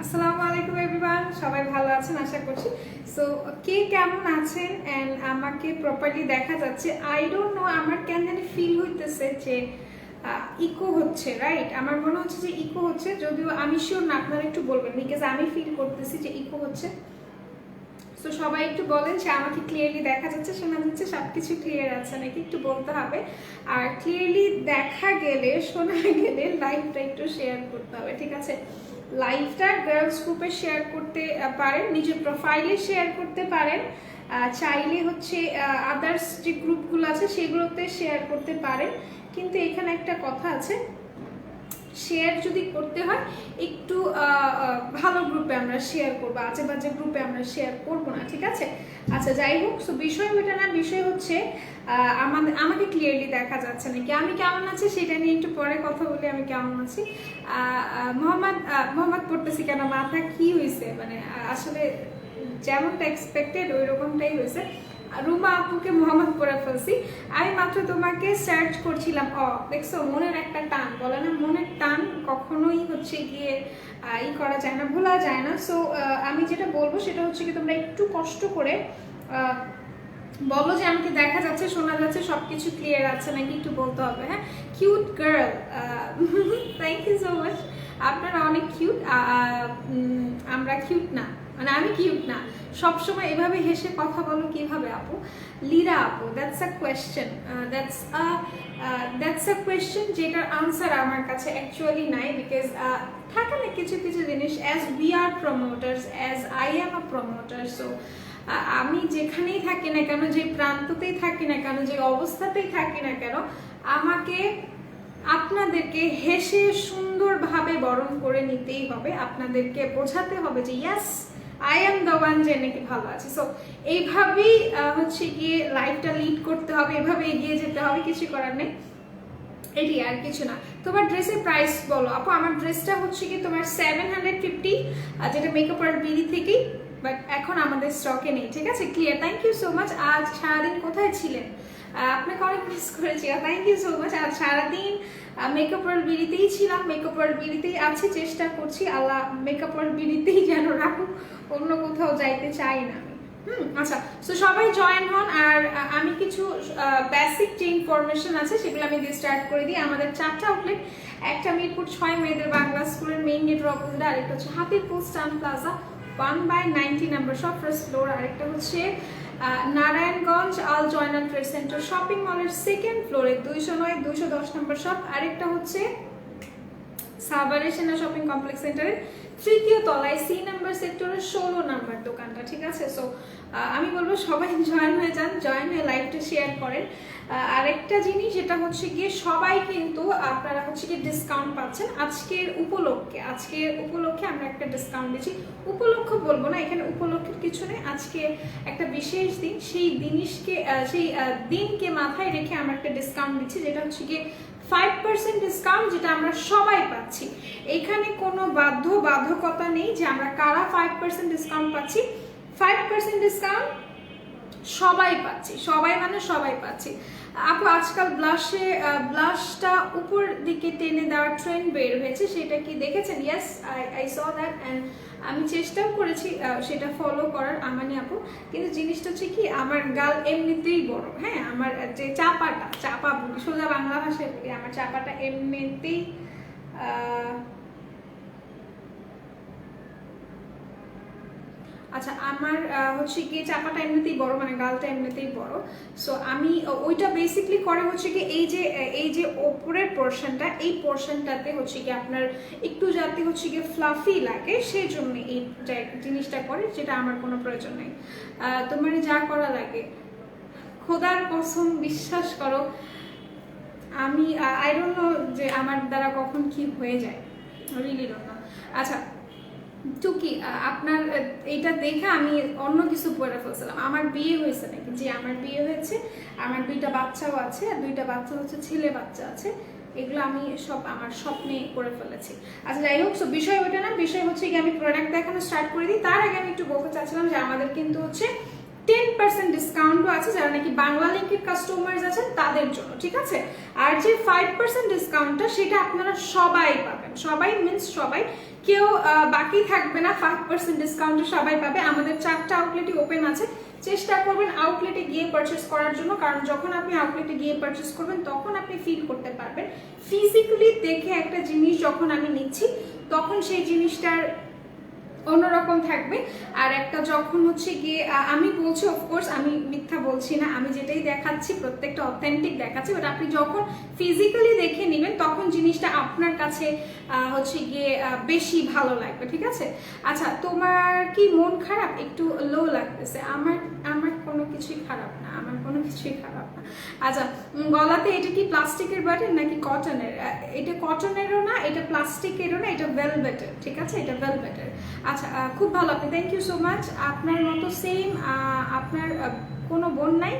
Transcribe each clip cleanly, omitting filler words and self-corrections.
আসসালামু আলাইকুম এভরিওয়ান, সবাই ভালো আছেন আশা করছি। সো কে কেমন আছেন এন্ড আমাকে প্রপারলি দেখা যাচ্ছে? আই ডোন্ট নো, আমার কেন জানি ফিল হইতেছে যে ইকো হচ্ছে, রাইট? আমার মনে হচ্ছে যে ইকো হচ্ছে, যদিও আমি শিওর না, আপনারা একটু বলবেন বিকজ আমি ফিল করতেছি যে ইকো হচ্ছে। তো সবাই একটু বলেন যে আমাকে ক্লিয়ারলি দেখা যাচ্ছে, শোনা যাচ্ছে, সবকিছু ক্লিয়ার আছে নাকি একটু বলতে হবে। আর ক্লিয়ারলি দেখা গেলে, শোনা গেলে লাইভটা একটু শেয়ার করতে হবে, ঠিক আছে? লাইভটা গার্লস গ্রুপে শেয়ার করতে পারেন, নিজের প্রোফাইলে শেয়ার করতে পারেন, চাইলে হচ্ছে আদার্স যে গ্রুপগুলো আছে সেগুলোতে শেয়ার করতে পারেন। কিন্তু এখানে একটা কথা আছে, শেয়ার যদি করতে হয় একটু ভালো গ্রুপে আমরা শেয়ার করবো, আজে বাজে গ্রুপে আমরা শেয়ার করবো না, ঠিক আছে? আচ্ছা, যাই হোক, সো বিষয় ওইটা না, বিষয় হচ্ছে আমাকে ক্লিয়ারলি দেখা যাচ্ছে নাকি, আমি কেমন আছি সেটা নিয়ে একটু পরে কথা বলি। আমি কেমন আছি? মোহাম্মদ পড়তেছি কেন, মাথা কি হয়েছে? মানে আসলে যেমনটা এক্সপেক্টেড ওই রকমটাই হয়েছে। রুমা আপুকে মোহাম্মদ করে ফেলছি। আমি মাত্র তোমাকে সার্চ করছিলাম। দেখছো, মনের একটা টান, বলে না মনের টান কখনোই হচ্ছে গিয়ে করা যায় না, ভোলা যায় না। সো আমি যেটা বলবো সেটা হচ্ছে কি, তোমরা একটু কষ্ট করে বলো যে আমাকে দেখা যাচ্ছে, শোনা যাচ্ছে, সবকিছু ক্লিয়ার আছে নাকি একটু বলতে হবে। হ্যাঁ, cute girl, thank you so much. আপনারা অনেক কিউট, আমরা কিউট না, মানে আমি কিউট না। সবসময় এভাবে হেসে কথা বলো কিভাবে আপু? লীরা আপু, that's a question, that's a question যেটার আনসার আমার কাছে অ্যাকচুয়ালি নাই। বিকজ থাকে না কিছু কিছু জিনিস, as we are প্রমোটার্স, as I am a promoter, so আমি যেখানেই থাকি না কেন, যে প্রান্ততেই থাকি না কেন, যে অবস্থাতেই থাকি না কেন, আমাকে আপনাদেরকে হেসে সুন্দরভাবে বরণ করে নিতেই হবে। আপনাদেরকে বোঝাতে হবে যে ইয়াস, আই এম দ্য ওয়ান, যে নাকি ভালো আছে। সো এইভাবেই হচ্ছে গিয়ে লাইফটা লিড করতে হবে, এভাবে এগিয়ে যেতে হবে, কিছু করার নেই, এটি আর কিছু না। তোমার ড্রেসের প্রাইস বলো আপু। আমার ড্রেসটা হচ্ছে কি তোমার 750, যেটা মেকআপ আর বিডি থেকেই, বাট এখন আমাদের স্টকে নেই, ঠিক আছে? Clear, thank you so much. আজ সারাদিন কোথায় ছিলেন? আপনাকে অনেক মিস করেছি, থ্যাংক ইউ সো মাচ। আজ সারাদিন মেকআপ ওয়ার্ল্ড বিডিতেই ছিলাম, মেকআপ ওয়ার্ল্ড বিডিতেই আছি, চেষ্টা করছি আল্লাহ মেকআপ ওয়ার্ল্ড বিডিতেই যেন রাখুক, অন্য কোথাও যাইতে চাই না আমি। আচ্ছা, সো সবাই জয়েন হন। আর আমি কিছু বেসিক যে ইনফরমেশন আছে সেগুলো আমি দিয়ে স্টার্ট করে দিই। আমাদের 4টা আউটলেট, একটা মিরপুর 6 মেয়েদের বাংলা স্কুলের মেইন গেটের অপোজিটে, আরেকটা হচ্ছে Hatirpul Eastern Plaza 1/90 number shop, first floor, আরেকটা হচ্ছে Narayanganj Al Joyna trade centre shopping মলের সেকেন্ড ফ্লোরে 209 210 নম্বর শপ, আরেকটা হচ্ছে সাভারে সেনা শপিং কমপ্লেক্স সেন্টারের 3য় তলায় সি নাম্বার সেক্টরের 16 নাম্বার দোকানটা, ঠিক আছে? সো আমি বলবো সবাই জয়েন হয়ে যান, জয়েন হয়ে লাইভটা শেয়ার করেন। আরেকটা জিনিস যেটা হচ্ছে গিয়ে, সবাই কিন্তু আপনারা হচ্ছে গিয়ে ডিসকাউন্ট পাচ্ছেন আজকের উপলক্ষে। আজকের উপলক্ষে আমরা একটা ডিসকাউন্ট দিচ্ছি। উপলক্ষ বলবো না, এখানে উপলক্ষের কিছু নেই, আজকে একটা বিশেষ দিন, সেই দিনকে মাথায় রেখে আমরা একটা ডিসকাউন্ট দিচ্ছি, যেটা হচ্ছে গিয়ে 5% ডিসকাউন্ট, যেটা আমরা সবাই পাচ্ছি। এখানে কোনো বাধ্যকতা নেই যে আমরা কারা 5% ডিসকাউন্ট পাচ্ছি। 5% ডিসকাউন্ট সবাই পাচ্ছি, সবাই মানে সবাই পাচ্ছি। আপু, আজকাল ব্লাশটা উপর দিকে টেনে দেওয়ার ট্রেন্ড বের হয়েছে, সেটা কি দেখেছেন? Yes, I saw that, and আমি চেষ্টাও করেছি সেটা ফলো করার, আমানি আপু। কিন্তু জিনিসটা হচ্ছে কি, আমার গাল এমনিতেই বড়, হ্যাঁ, আমার যে চাপা বলি, সোজা বাংলা ভাষায় বলি, আমার চাপাটা এমনিতেই আচ্ছা, আমার হচ্ছে গিয়ে চাপাটা এমনিতেই বড়, মানে গালটা এমনিতেই বড়। সো আমি ওইটা বেসিকলি করে হচ্ছে কি, এই যে ওপরের পোর্শনটা, এই পোর্শনটাতে হচ্ছে কি আপনার একটু যাতে হচ্ছে গিয়ে ফ্লাফি লাগে, সেই জন্য এই জিনিসটা করে, যেটা আমার কোনো প্রয়োজন নেই। তোমার যা করা লাগে, খোদার কসম বিশ্বাস করো, আমি আই ডোন্ট নো যে আমার দ্বারা কখন কি হয়ে যায়, রিয়েলি ডোন্ট নো। আচ্ছা, টুকি, আপনার এইটা দেখে আমি অন্য কিছু পড়ে ফেলছিলাম। আমার বিয়ে হয়েছে নাকি? যে আমার বিয়ে হয়েছে, আমার 2টা বাচ্চাও আছে, 2টা বাচ্চা হচ্ছে ছেলে বাচ্চা আছে, এগুলো আমি সব আমার স্বপ্নে করে ফেলেছি। আচ্ছা, যাই হোক, সো বিষয় ওইটা না, বিষয় হচ্ছে কি আমি প্রোডাক্ট দেখানো স্টার্ট করে দিই। তার আগে আমি একটু বলতে চাচ্ছিলাম যে আমাদের কিন্তু হচ্ছে 10% ডিসকাউন্টও আছে, যারা নাকি বাংলা লিঙ্কের কাস্টমার্স আছেন তাদের জন্য, ঠিক আছে? আর যে 5% ডিসকাউন্টটা সেটা আপনারা সবাই পাবেন, সবাই মিন্স সবাই, কেউ বাকি থাকবে না, 5% ডিসকাউন্টে সবাই পাবে। আমাদের 4টা আউটলেটই ওপেন আছে, চেষ্টা করবেন আউটলেটে গিয়ে পারচেস করার জন্য, কারণ যখন আপনি আউটলেটে গিয়ে পারচেস করবেন তখন আপনি ফিল করতে পারবেন ফিজিক্যালি দেখে একটা জিনিস যখন আমি নিচ্ছি তখন সেই জিনিসটার অন্যরকম থাকবে। আর একটা যখন হচ্ছে গিয়ে আমি বলছি, অফকোর্স আমি মিথ্যা বলছি না, আমি যেটাই দেখাচ্ছি প্রত্যেকটা অথেন্টিক দেখাচ্ছি, বাট আপনি যখন ফিজিক্যালি দেখে নেবেন তখন জিনিসটা আপনার কাছে হচ্ছে গিয়ে বেশি ভালো লাগবে, ঠিক আছে? আচ্ছা, তোমার কি মন খারাপ? একটু লো লাগতেছে। আমার আমার কোনো কিছুই খারাপ না, আমার কোনো কিছুই খারাপ না। আচ্ছা, গলাতে এটা কি প্লাস্টিকের বাটন নাকি কটনের? এটা কটনেরও না, এটা প্লাস্টিকেরও না, এটা ভেলভেটের, ঠিক আছে? এটা ভেলভেটের। আচ্ছা, খুব ভালো, আপনি থ্যাংক ইউ সো মাচ। আপনার মতো সেম, আপনার কোনো বোন নাই?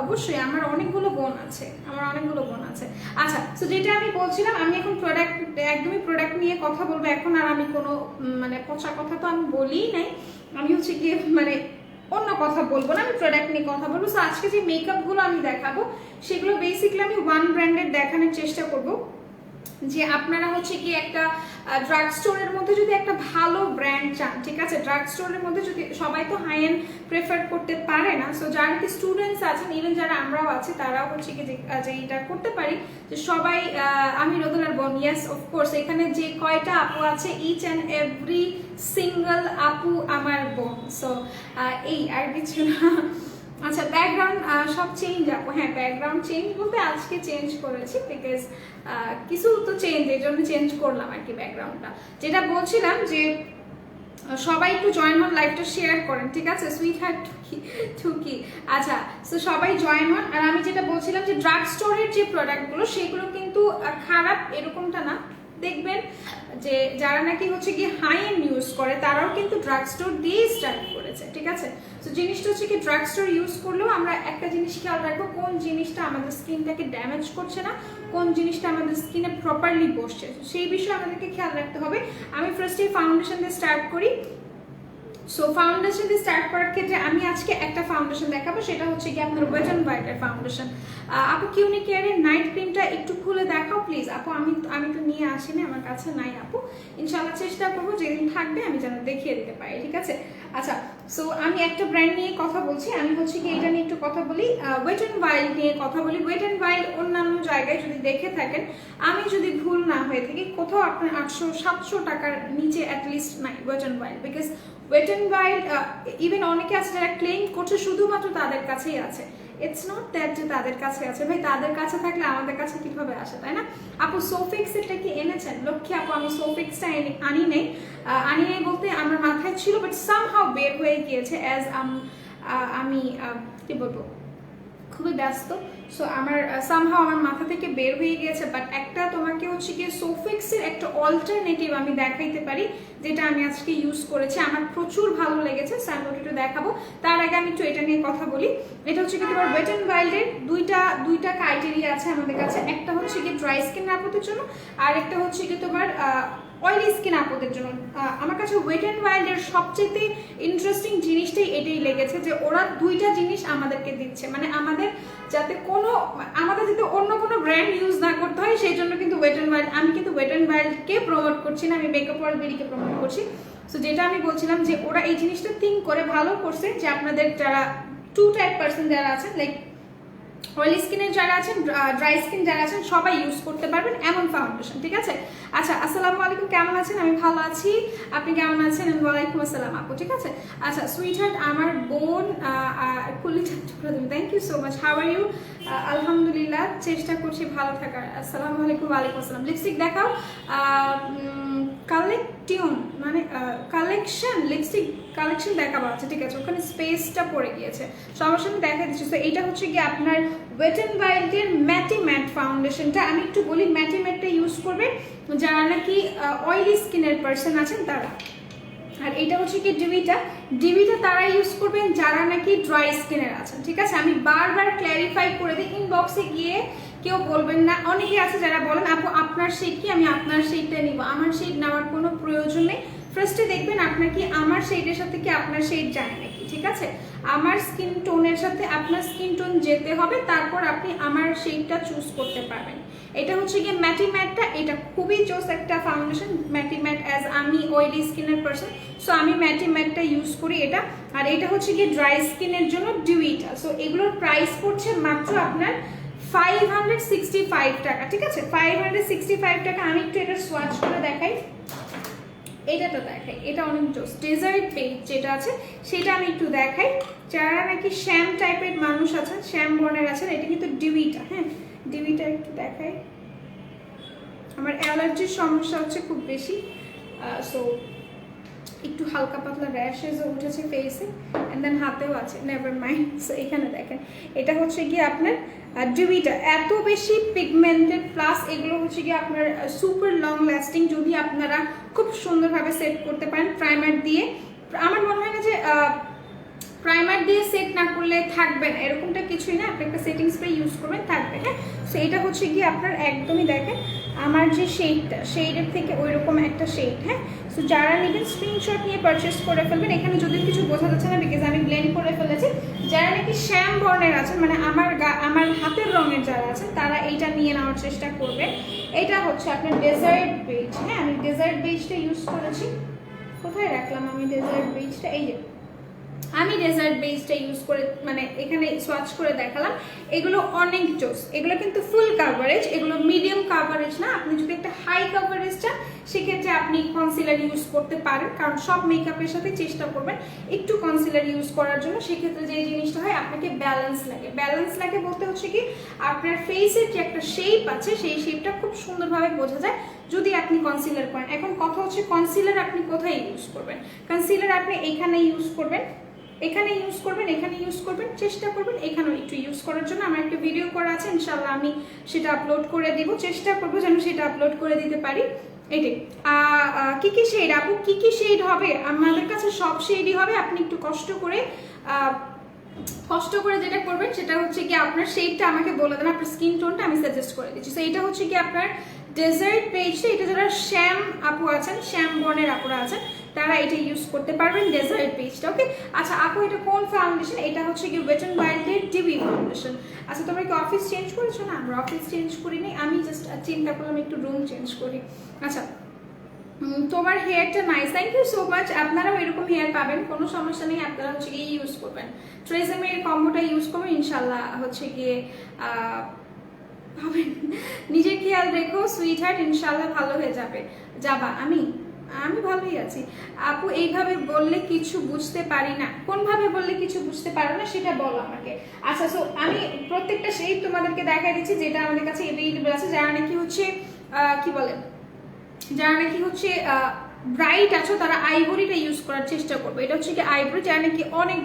অবশ্যই আমার অনেকগুলো বোন আছে, আমার অনেকগুলো বোন আছে। আচ্ছা, তো যেটা আমি বলছিলাম, আমি এখন প্রোডাক্ট, একদমই প্রোডাক্ট নিয়ে কথা বলবো এখন। আর আমি কোনো মানে পচা কথা তো আমি বলিই নাই, আমি হচ্ছে গিয়ে মানে অন্য কথা বলবো না, আমি প্রোডাক্ট নিয়ে কথা বলবো। সো আজকে যে মেকআপগুলো আমি দেখাবো সেগুলো বেসিক্যালি আমি ওয়ান ব্র্যান্ডের দেখানোর চেষ্টা করব, যে আপনারা হচ্ছে কি একটা ড্রাগ স্টোরের মধ্যে যদি একটা ভালো ব্র্যান্ড চান, ঠিক আছে? ড্রাগ স্টোরের মধ্যে যদি, সবাই তো হাই এন্ড প্রেফার করতে পারে না, সো যারা কি স্টুডেন্টস আছেন, ইভেন যারা আমরাও আছি, তারাও হচ্ছে কি যে এটা করতে পারি যে সবাই, আমি রোদেলার বোন, ইয়েস অফকোর্স, এখানে যে কয়টা আপু আছে ইচ অ্যান্ড এভরি সিঙ্গল আপু আমার বোন। সো এই আর কিছু না। আচ্ছা, ব্যাকগ্রাউন্ড সব চেঞ্জ আপু? হ্যাঁ, ব্যাকগ্রাউন্ড চেঞ্জ বলতে আজকে চেঞ্জ করেছি, বিকজ কিছু তো চেঞ্জ, এই জন্য চেঞ্জ করলাম আর কি ব্যাকগ্রাউন্ডটা। যেটা বলছিলাম যে সবাই একটু জয়েন হন, লাইভটা শেয়ার করেন, ঠিক আছে? সুইট হার্ট ঠুকি। আচ্ছা, তো সবাই জয়েন হন। আর আমি যেটা বলছিলাম যে ড্রাগ স্টোরের যে প্রোডাক্টগুলো সেগুলো কিন্তু খারাপ এরকমটা না। দেখবেন যে যারা নাকি হচ্ছে কি হাই এন্ড ইউজ করে তারাও কিন্তু ড্রাগ স্টোর দিয়েই স্টার্ট করেছে, ঠিক আছে? তো জিনিসটা হচ্ছে কি, ড্রাগ স্টোর ইউজ করলেও আমরা একটা জিনিস খেয়াল রাখবো, কোন জিনিসটা আমাদের স্কিনটাকে ড্যামেজ করছে না, কোন জিনিসটা আমাদের স্কিনে প্রপারলি বসছে, সেই বিষয়ে আমাদেরকে খেয়াল রাখতে হবে। আমি ফার্স্টে ফাউন্ডেশন দিয়ে স্টার্ট করি। সো ফাউন্ডেশন দিয়ে স্টার্ট করার ক্ষেত্রে আমি আজকে একটা ফাউন্ডেশন দেখাবো, সেটা হচ্ছে কি আপনার ওয়েট অ্যান্ড হোয়াইটের ফাউন্ডেশন। আপু কিউনিক কেয়ারের নাইট ক্রিমটা একটু খুলে দেখাও প্লিজ। আপু আমি তো নিয়ে আসিনি, আমার কাছে নাই আপু, ইনশাআল্লাহ চেষ্টা করবো যেদিন থাকবে আমি যেন দেখিয়ে দিতে পারি, ঠিক আছে? আচ্ছা, সো আমি একটা ব্র্যান্ড নিয়ে কথা বলছি, আমি হচ্ছে কি এটা নিয়ে একটু কথা বলি, ওয়েট অ্যান্ড ওয়াইল্ড নিয়ে কথা বলি। ওয়েট অ্যান্ড ওয়াইল্ড অন্যান্য জায়গায় যদি দেখে থাকেন, আমি যদি ভুল না হয়ে থাকি, কোথাও আপনার 800-700 টাকার নিচে অ্যাটলিস্ট নাই Wet and Wild, because Wet and Wild even অনেকে আছে যারা ক্লেম করছে শুধুমাত্র তাদের কাছেই আছে। ইটস নট দ্যাট যে তাদের কাছে আছে, ভাই তাদের কাছে থাকলে আমাদের কাছে কিভাবে আসে, তাই না? আপু সোফিক্স এটা কি এনেছেন? লক্ষ্মী আপু, আমি সোফিক্সটা আনি নেই বলতে আমার মাথায় ছিল, বাট সামহাউ বের হয়ে গিয়েছে, অ্যাজ আমি কি বলবো, খুবই ব্যস্ত, সো আমার সামহাউ আমার মাথা থেকে বের হয়ে গিয়েছে। বাট একটা তোমাকে হচ্ছে গিয়ে সোফিক্সের একটা অল্টারনেটিভ আমি দেখাইতে পারি, যেটা আমি আজকে ইউজ করেছি, আমার প্রচুর ভালো লেগেছে, স্যাম্পলটা একটু দেখাবো। তার আগে আমি একটু এটা নিয়ে কথা বলি। এটা হচ্ছে কি তোমার ওয়েট অ্যান্ড ওয়াইল্ডের দুইটা ক্রাইটেরিয়া আছে আমাদের কাছে, একটা হচ্ছে কি ড্রাই স্কিন আপুদের জন্য, আর একটা হচ্ছে কি তোমার অয়েলি স্কিন আপুদের জন্য। আমার কাছে ওয়েট অ্যান্ড ওয়াইল্ডের সবচেয়ে ইন্টারেস্টিং জিনিসটাই এটাই লেগেছে, যে ওরা দুইটা জিনিস আমাদেরকে দিচ্ছে, মানে আমাদের যাতে অন্য কোনো ব্র্যান্ড ইউজ না করতে হয়, সেই জন্য কিন্তু ওয়েট অ্যান্ড ওয়াইল্ড, আমি কিন্তু ওয়েট অ্যান্ড ওয়াইল্ডকে প্রমোট করছি না, আমি মেকআপ ওয়ার্ল্ড বেরিকে প্রমোট করছি। সো যেটা আমি বলছিলাম যে ওরা এই জিনিসটা থিঙ্ক করে ভালো করছে, যে আপনাদের যারা 2 টাইপ পার্সন যারা আছেন, লাইক অয়েলি স্কিনের যারা আছেন, ড্রাই স্কিন যারা আছেন, সবাই ইউজ করতে পারবেন এমন ফাউন্ডেশন, ঠিক আছে? আচ্ছা, আসসালামু আলাইকুম, কেমন আছেন? আমি ভালো আছি, আপনি কেমন আছেন? ওয়ালাইকুম আসসালাম আপু, ঠিক আছে? আচ্ছা, সুইট হার্ট আমার বোন thank you so much, how are you? আলহামদুলিল্লাহ, চেষ্টা করছি ভালো থাকার। আসসালামু আলাইকুম। ওয়ালাইকুম আসসালাম। লিপস্টিক দেখাও, কালেকটিউন মানে কালেকশন, লিপস্টিক কালেকশন দেখাবো। আচ্ছা ঠিক আছে, ওখানে স্পেসটা পড়ে গিয়েছে, সমস্যা আমি দেখা দিচ্ছি। তো এইটা হচ্ছে কি আপনার ওয়েট অ্যান্ড ওয়াইল্ডের ম্যাটি ম্যাট ফাউন্ডেশনটা। আমি একটু বলি, ম্যাটি ম্যাটটা ইউজ করবেন যারা নাকি অয়েলি স্কিনের পার্সন আছেন তারা। আর এটা হচ্ছে কি ডিভিটা তারা ইউজ করবেন যারা নাকি ড্রাই স্কিনের আছেন, ঠিক আছে? আমি বারবার ক্ল্যারিফাই করে দিই, ইনবক্সে গিয়ে কেউ বলবেন না। অনেকে আছে যারা বলেন আপু আপনার শেড কি, আমি আপনার শেডটা নিব। আমার শেড নেওয়ার কোনো প্রয়োজন নেই। ফার্স্টে দেখবেন আপনার কি আমার শেডের সাথে কি আপনার শেড যায় নাকি, ঠিক আছে? আমার স্কিন টোনের সাথে আপনার স্কিন টোন যেতে হবে, তারপর আপনি আমার শেডটা চুজ করতে পারবেন। এটা হচ্ছে গিয়ে ম্যাটি ম্যাটটা, এটা খুবই জোস একটা ফাউন্ডেশন ম্যাটি ম্যাট, অ্যাজ আমি অয়েলি স্কিনের পার্সন, সো আমি ম্যাটি ম্যাটটা ইউজ করি এটা। আর এটা হচ্ছে গিয়ে ড্রাই স্কিনের জন্য ডিউইটা। সো এগুলোর প্রাইস পড়ছে মাত্র আপনার 565 টাকা, ঠিক আছে, 565 টাকা। আমি একটু এটা সোয়াচ করে দেখাই, এটা তো দেখাই, এটা অনেক জোস। ডেজার্ট পেজ যেটা আছে সেটা আমি একটু দেখাই। যারা নাকি শ্যাম টাইপের মানুষ আছেন, শ্যাম বর্ণের আছেন, এটা কিন্তু ডিউইটা, হ্যাঁ ডিউইটা একটু দেখাই। আমার অ্যালার্জির সমস্যা হচ্ছে খুব বেশি, সো একটু হালকা পাতলা র্যাশেসও উঠেছে ফেসে, অ্যান্ড দেন হাতেও আছে, নেভার মাইন্ড। সো এখানে দেখেন, এটা হচ্ছে গিয়ে আপনার ডিউইটা, এত বেশি পিগমেন্টেড, প্লাস এগুলো হচ্ছে গিয়ে আপনার সুপার লং লাস্টিং, যদি আপনারা খুব সুন্দরভাবে সেট করতে পারেন প্রাইমার দিয়ে। আমার মনে হয় না যে প্রাইমার দিয়ে সেট না করলে থাকবে না, এরকমটা কিছুই না, আপনি একটা সেটিং স্প্রে ইউজ করবেন থাকবে, হ্যাঁ। সো এটা হচ্ছে গিয়ে আপনার একদমই দেখেন আমার যে শেডটা, শেডের থেকে ওই রকম একটা শেড, হ্যাঁ। সো যারা নেবেন স্ক্রিনশট নিয়ে পারচেস করে ফেলবেন। এখানে যদিও কিছু বোঝা যাচ্ছে না বিকজ আমি ব্লেন্ড করে ফেলেছি। যারা নাকি শ্যাম বর্ণের আছেন, মানে আমার হাতের রঙের যারা আছেন, তারা এইটা নিয়ে নেওয়ার চেষ্টা করবেন। এটা হচ্ছে আপনার ডেজার্ট বেজ, হ্যাঁ আমি ডেজার্ট বেজটা ইউজ করেছি। কোথায় রাখলাম আমি ডেজার্ট বেজটা? এই যে আমি ডেজার্ট বেসটা ইউজ করে, মানে এখানে সোয়াচ করে দেখালাম। এগুলো অনেক জোস, এগুলো কিন্তু ফুল কাভারেজ, এগুলো মিডিয়াম কাভারেজ না। আপনি যদি একটা হাই কাভারেজ চান সেক্ষেত্রে আপনি কনসিলার ইউজ করতে পারেন, কারণ সব মেকআপের সাথে চেষ্টা করবেন একটু কনসিলার ইউজ করার জন্য। সেক্ষেত্রে যে জিনিসটা হয়, আপনাকে ব্যালেন্স লাগে। ব্যালেন্স লাগে বলতে হচ্ছে কি, আপনার ফেসের যে একটা শেপ আছে সেই শেপটা খুব সুন্দরভাবে বোঝা যায় যদি আপনি কনসিলার করেন। এখন কথা হচ্ছে কনসিলার আপনি কোথায় ইউজ করবেন। কনসিলার আপনি এখানে ইউজ করবেন, এখানে ইউজ করবেন, এখানে ইউজ করবেন, চেষ্টা করবেন এখানেও একটু ইউজ করার জন্য। আমার একটা ভিডিও করা আছে, ইনশাআল্লাহ আমি সেটা আপলোড করে দিব, চেষ্টা করবো যেন সেটা আপলোড করে দিতে পারি। এটাই। কি কি শেড আপু, কি কি শেড হবে? আমাদের কাছে সব শেডই হবে। আপনি একটু কষ্ট করে যেটা করবেন সেটা হচ্ছে কি, আপনার শেডটা আমাকে বলে দেন, আপনার স্কিন টোনটা আমি সাজেস্ট করে দিচ্ছি। সো এটা হচ্ছে কি আপনার ডেজার্ট পেজটা, এটা যারা শ্যাম আপু আছেন, শ্যাম বর্ণের আপুরা আছেন, তারা এটা ইউজ করতে পারবেন ডেজার্ট পেজটা। ওকে, আচ্ছা আপু এটা কোন ফাউন্ডেশন? এটা হচ্ছে কি ওয়েট এন্ড ওয়াইল্ডের ডিবি ফাউন্ডেশন। আচ্ছা তোমরা কি অফিস চেঞ্জ করেছো? না, আমরা অফিস চেঞ্জ করিনি, আমি জাস্ট চিন্তা করলাম একটু রুম চেঞ্জ করি। আচ্ছা তোমার হেয়ারটা nice, thank you so much. আপনারাও এরকম হেয়ার পাবেন, কোনো সমস্যা নেই। আপনারা হচ্ছে গিয়ে ইউজ করবেন, ট্রেজেমের কম্বোটা ইউজ করবেন, ইনশাল্লাহ হচ্ছে গিয়ে পাবেন। নিজের খেয়াল রেখো সুইট হার্ট, ইনশাল্লাহ ভালো হয়ে যাবা। আমি ভালোই আছি আপু। এইভাবে বললে কিছু বুঝতে পারি না। কোনভাবে বললে কিছু বুঝতে পারো না সেটা বলো আমাকে। আচ্ছা, সো আমি প্রত্যেকটা শেড তোমাদেরকে দেখাই দিচ্ছি যেটা আমাদের কাছে এভেইলেবল আছে। যারা নাকি হচ্ছে কি বলে, যারা নাকি হচ্ছে ব্রাইট আছো তারা আইভরিটা ইউজ করার চেষ্টা করবে। এটা হচ্ছে কি আইভরি, যারা নাকি অনেক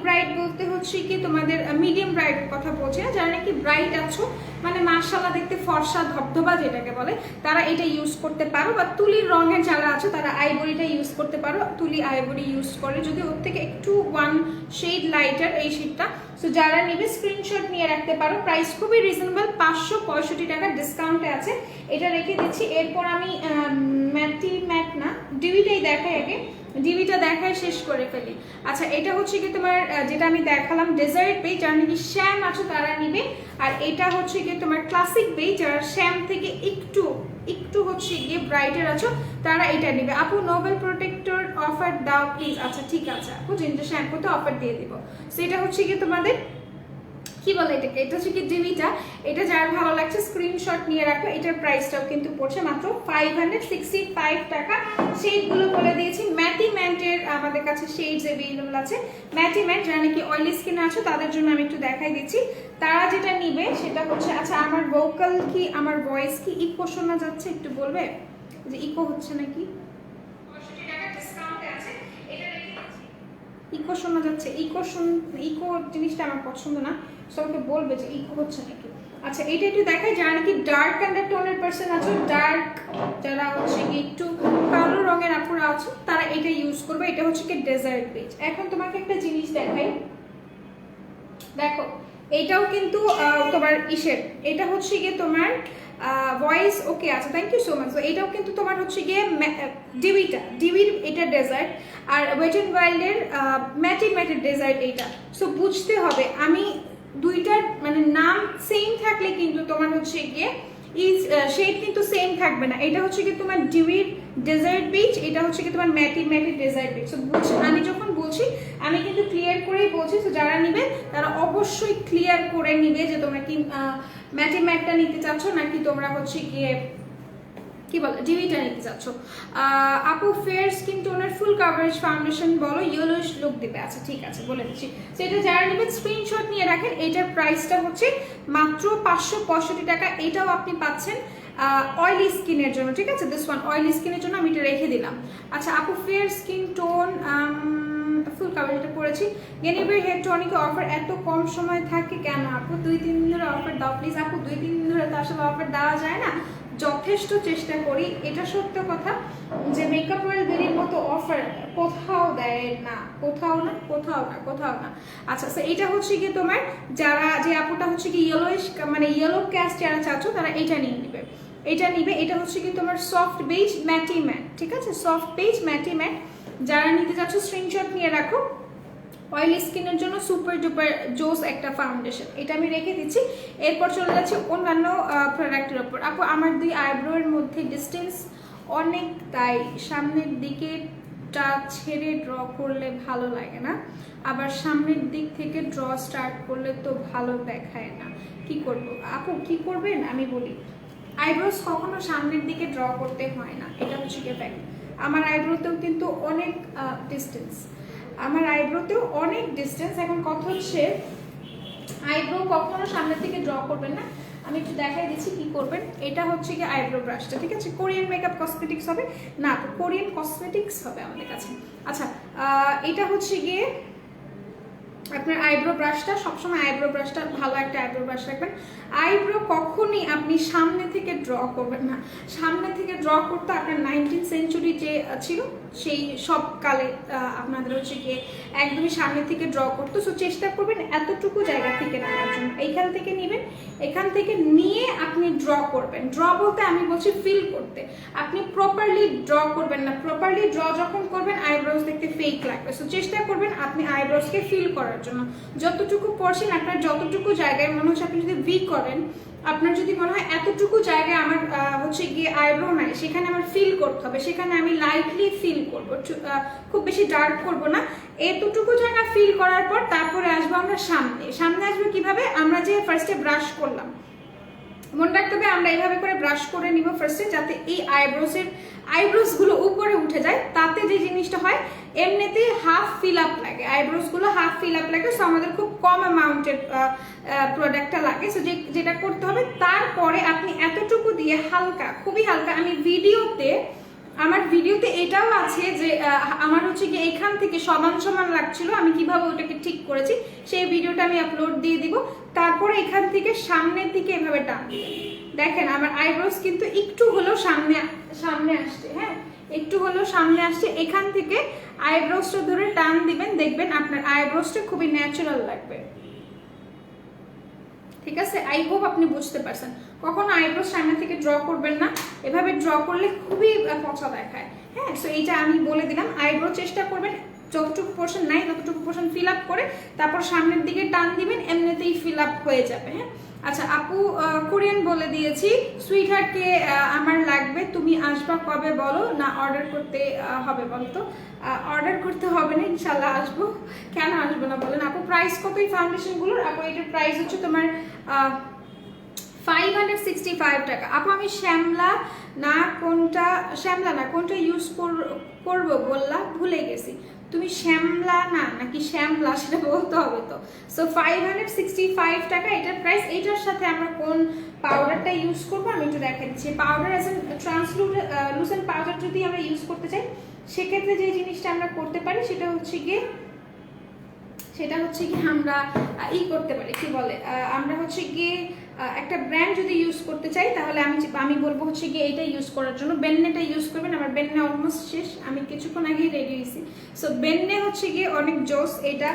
ব্রাইট বলতে হচ্ছে কি তোমাদের মিডিয়াম ব্রাইট কথা বলছে না, যারা নাকি ব্রাইট আছো মানে মাশাআল্লাহ দেখতে ফর্সা ধবধবা যেটাকে বলে, তারা এটা ইউজ করতে পারো। বা তুলির রঙের যারা আছো তারা আইভরিটা ইউজ করতে পারো। তুলি আইভরি ইউজ করে, যদি ওর থেকে একটু ওয়ান শেড লাইটার এই শেডটা। সো যারা নেবে স্ক্রিনশট নিয়ে রাখতে পারো। প্রাইস খুবই রিজনেবল, 565 টাকা ডিসকাউন্টে আছে, এটা রেখে দিচ্ছি। এরপর আমি ম্যাট না ডিউইটাই দেখাই, আগে ডিউইটা দেখায় শেষ করে ফেলি। আচ্ছা এটা হচ্ছে কি তোমার যেটা আমি দেখালাম ডেজার্ট বেজ, যারা নাকি শ্যাম আছো তারা নিবে। আর এটা হচ্ছে কি তোমার ক্লাসিক বেজ, যারা শ্যাম থেকে একটু হচ্ছে গিয়ে ব্রাইটার আছো তারা এটা নিবে। আপু নোবেল প্রোটেক্টর অফার দাও প্লিজ। আচ্ছা ঠিক আছে আপু, জিঞ্জার শ্যাম্পুতে অফার দিয়ে দিব। সো এটা হচ্ছে কি তোমাদের কি বলে এটাকে, এটা হচ্ছে কি ডিউইটা। এটা যার ভালো লাগছে স্ক্রিনশট নিয়ে রাখো। এটার প্রাইসটাও কিন্তু পড়ছে মাত্র 565 টাকা। শেডগুলো বলে দিয়েছি, ম্যাটি ম্যান্টের আমাদের কাছে শেডস अवेलेबल আছে। ম্যাটি ম্যান্ট যারা নাকি অয়েলি স্কিন আছে তাদের জন্য আমি একটু দেখাই দিচ্ছি, তারা যেটা নিবে সেটা হচ্ছে। আচ্ছা আমার ভোকাল কি, আমার ভয়েস কি ইকো শোনা যাচ্ছে? একটু বলবে যে ইকো হচ্ছে নাকি? ইকো শোনা যাচ্ছে? ইকো জিনিসটা আমার পছন্দ না, সবাইকে বলবে যে ইকো হচ্ছে নাকি। আচ্ছা এটা একটু দেখাই, যারা নাকি ডার্ক আন্ডারটোনের পার্সন আছো, ডার্ক যারা হচ্ছে কি একটু কালো রঙের আপুরা আছো তারা এটা ইউজ করবে। এটা হচ্ছে কি ডেজার্ট বেজ। এখন তোমাকে একটা জিনিস দেখাই, দেখো এটাও কিন্তু তোমার ইসের, এটা হচ্ছে গিয়ে তোমার ভয়েস ওকে আছে, থ্যাংক ইউ সো মাচ। তো এটাও কিন্তু তোমার হচ্ছে গিয়ে ডিবির এটা ডেজার্ট, আর ওয়েট অ্যান্ড ওয়াইল্ডের ম্যাটেড ডেজার্ট এইটা। সো বুঝতে হবে আমি দুইটার মানে নাম সেম থাকলে কিন্তু তোমার হচ্ছে গিয়ে শেড কিন্তু সেম থাকবে না। এটা হচ্ছে কি তোমার ডিউইর ডেজার্ট বিচ, এটা হচ্ছে কি তোমার ম্যাটি ডেজার্ট বিচ। সো আমি যখন বলছি আমি কিন্তু ক্লিয়ার করেই বলছি, তো যারা নিবে তারা অবশ্যই ক্লিয়ার করে নিবে যে তোমরা কি ম্যাটটা নিতে চাচ্ছ নাকি তোমরা হচ্ছে গিয়ে কি বলে ডিউইটা নিতে চাচ্ছ। আপু ফেয়ার স্কিন টোনের ফুল কাভারেজ ফাউন্ডেশন বলো, ইয়েলোইশ লুক দিবে। আচ্ছা ঠিক আছে বলে দিচ্ছি। তো এটা যারা নেবেন স্ক্রিনশট নিয়ে রাখেন। এটার প্রাইসটা হচ্ছে মাত্র 565 টাকা। এটাও আপনি পাচ্ছেন অয়েলি স্কিনের জন্য, ঠিক আছে। দিস ওয়ান অয়েলি স্কিনের জন্য আমি এটা রেখে দিলাম। আচ্ছা আপু ফেয়ার স্কিন টোন ফুল কাভারেজটা পড়েছি। গেনিবের হেয়ার টনিকে অফার এত কম সময় থাকে কেন আপু? 2-3 দিন ধরে অফার দাও প্লিজ। আপু 2-3 দিন ধরে তো আসলে অফার দেওয়া যায় না, যথেষ্ট চেষ্টা করি। এটা সত্য কথা যে মেকআপ ওয়েল বেরির মতো অফার কোথাও দেয় না, কোথাও না। আচ্ছা তো এটা হচ্ছে কি তোমার যারা যে আপুটা হচ্ছে কি ইয়েলোইশ মানে ইয়েলো ক্যাস্ট যারা চাচ্ছ তারা এটা নিয়ে নিবে, এটা হচ্ছে কি তোমার সফট বেজ ম্যাটি ম্যাট, ঠিক আছে। সফট বেজ ম্যাটি ম্যাট যারা নিতে চাচ্ছ স্ক্রিনশট নিয়ে রাখো। অয়েলি স্কিনের জন্য সুপার ডুপার জোস একটা ফাউন্ডেশন, এটা আমি রেখে দিচ্ছি। এরপর চলে যাচ্ছে অন্যান্য প্রোডাক্টের ওপর। আপু আমার দুই আইব্রোর মধ্যে ডিস্টেন্স অনেক, তাই সামনের দিকে ছেড়ে ড্র করলে ভালো লাগে না, আবার সামনের দিক থেকে ড্র স্টার্ট করলে তো ভালো দেখায় না, কি করব? আপু কি করবেন আমি বলি, আইব্রোস কখনো সামনের দিকে ড্র করতে হয় না, এটা হচ্ছে কি ফ্যাক্ট। আমার আইব্রোতেও কিন্তু অনেক ডিস্টেন্স। এখন কথা হচ্ছে আইব্রো কখনো সামনের দিকে ড্র করবেন না। আমি একটু দেখাই দিচ্ছি কি করবেন। এটা হচ্ছে কি আইব্রো ব্রাশটা, ঠিক আছে। কোরিয়ান মেকআপ কসমেটিক্স হবে না, কোরিয়ান কসমেটিক্স হবে আমাদের কাছে। আচ্ছা এটা হচ্ছে গিয়ে আপনার আইব্রো ব্রাশটা, সবসময় আইব্রো ব্রাশটা ভালো একটা আইব্রো ব্রাশ রাখবেন। আইব্রো কখনই আপনি সামনে থেকে ড্র করবেন না। সামনে থেকে ড্র করতে আপনার 19th সেঞ্চুরি যে ছিল সেই সব কালে আপনাদের হচ্ছে গিয়ে একদমই সামনে থেকে ড্র করতো। সো চেষ্টা করবেন এতটুকু জায়গা থেকে নেওয়ার জন্য। এইখান থেকে নেবেন, এখান থেকে নিয়ে আপনি ড্র করবেন। ড্র বলতে আমি বলছি ফিল করতে, আপনি প্রপারলি ড্র করবেন না। প্রপারলি ড্র যখন করবেন আইব্রোজ দেখতে ফেক লাগবে। সো চেষ্টা করবেন আপনি আইব্রোজকে ফিল করার জন্য। যতটুকু পড়ছেন আপনার যতটুকু জায়গায় মনে হচ্ছে, আপনি যদি ভি করেন আপনার যদি মনে হয় এতটুকু জায়গায় আমার হচ্ছে গিয়ে আইব্রো নাই, সেখানে আমার ফিল করতে হবে, সেখানে আমি লাইটলি ফিল করবো, খুব বেশি ডার্ক করব না। এতটুকু জায়গা ফিল করার পর তারপরে আসবো আমরা সামনে আসবো কিভাবে, আমরা যে ফার্স্টে ব্রাশ করলাম, মনে রাখতে হবে আমরা এইভাবে করে ব্রাশ করে নিব ফার্স্টে, যাতে এই আইব্রোস গুলো উপরে উঠে যায়। তাতে যে জিনিসটা হয় এমনিতে হাফ ফিল আপ লাগে, আইব্রোস গুলো হাফ ফিল আপ লাগে। সো আমাদের খুব কম অ্যামাউন্টের প্রোডাক্টটা লাগে। সো যেটা করতে হবে তারপরে আপনি এতটুকু দিয়ে হালকা, খুবই হালকা, আমার ভিডিওতে এটাও আছে যে আমার হচ্ছে কি এখান থেকে সমান লাগছিল, আমি কিভাবে ওটাকে ঠিক করেছি সেই ভিডিওটা আমি আপলোড দিয়ে দিব। তারপরে এখান থেকে সামনের দিকে এভাবে টান দিবেন। দেখেন আমার আইব্রোস কিন্তু একটু হলেও সামনে আসছে, হ্যাঁ একটু হলেও সামনে আসছে। এখান থেকে আইব্রোসটা ধরে টান দিবেন, দেখবেন আপনার আইব্রোসটা খুবই ন্যাচারাল লাগবে, ঠিক আছে। আই হোপ আপনি বুঝতে পারছেন। কখনো আইব্রোস সামনে থেকে ড্র করবেন না, এভাবে ড্র করলে খুবই পচা দেখায়, হ্যাঁ। সো এইটা আমি বলে দিলাম। আইব্রো চেষ্টা করবেন যতটুকু পোর্শন নাই ততটুকু পোর্শন ফিল আপ করে তারপর সামনের দিকে টান দিবেন, এমনিতেই ফিল আপ হয়ে যাবে, হ্যাঁ। আচ্ছা আপু কোরিয়ান বলে দিয়েছি, সুইট হার্টকে আমার লাগবে, তুমি আসবা কবে বলো না, অর্ডার করতে হবে বলো তো? অর্ডার করতে হবে না, ইনশাল্লাহ আসবো, কেন আসবো না বলেন। আপু প্রাইস কত এই ফাউন্ডেশনগুলোর? আপু এটার প্রাইস হচ্ছে তোমার 565 টাকা। আপু আমি শ্যামলা না কোনটা ইউজ করবো বললা, ভুলে গেছি। তুমি শ্যামলা না নাকি শ্যামলা সেটা বলতে হবে তো। সো 565 টাকা এটার প্রাইস। এইটার সাথে আমরা কোন পাউডারটা ইউজ করবো আমি একটু দেখা দিচ্ছি। Powder as an translucent powder যদি আমরা ইউজ করতে চাই, সেক্ষেত্রে যে জিনিসটা আমরা করতে পারি সেটা হচ্ছে গিয়ে আমরা করতে পারি, কি বলে, আমরা হচ্ছে গিয়ে একটা ব্র্যান্ড যদি ইউজ করতে চাই তাহলে আমি বলবো হচ্ছে গিয়ে এটা ইউজ করার জন্য বেন্নেটা ইউজ করবেন। আমার বেন্নে অলমোস্ট শেষ, আমি কিছুক্ষণ আগেই রেডি হয়েছি। সো বেন্নে হচ্ছে গিয়ে অনেক জোস, এটা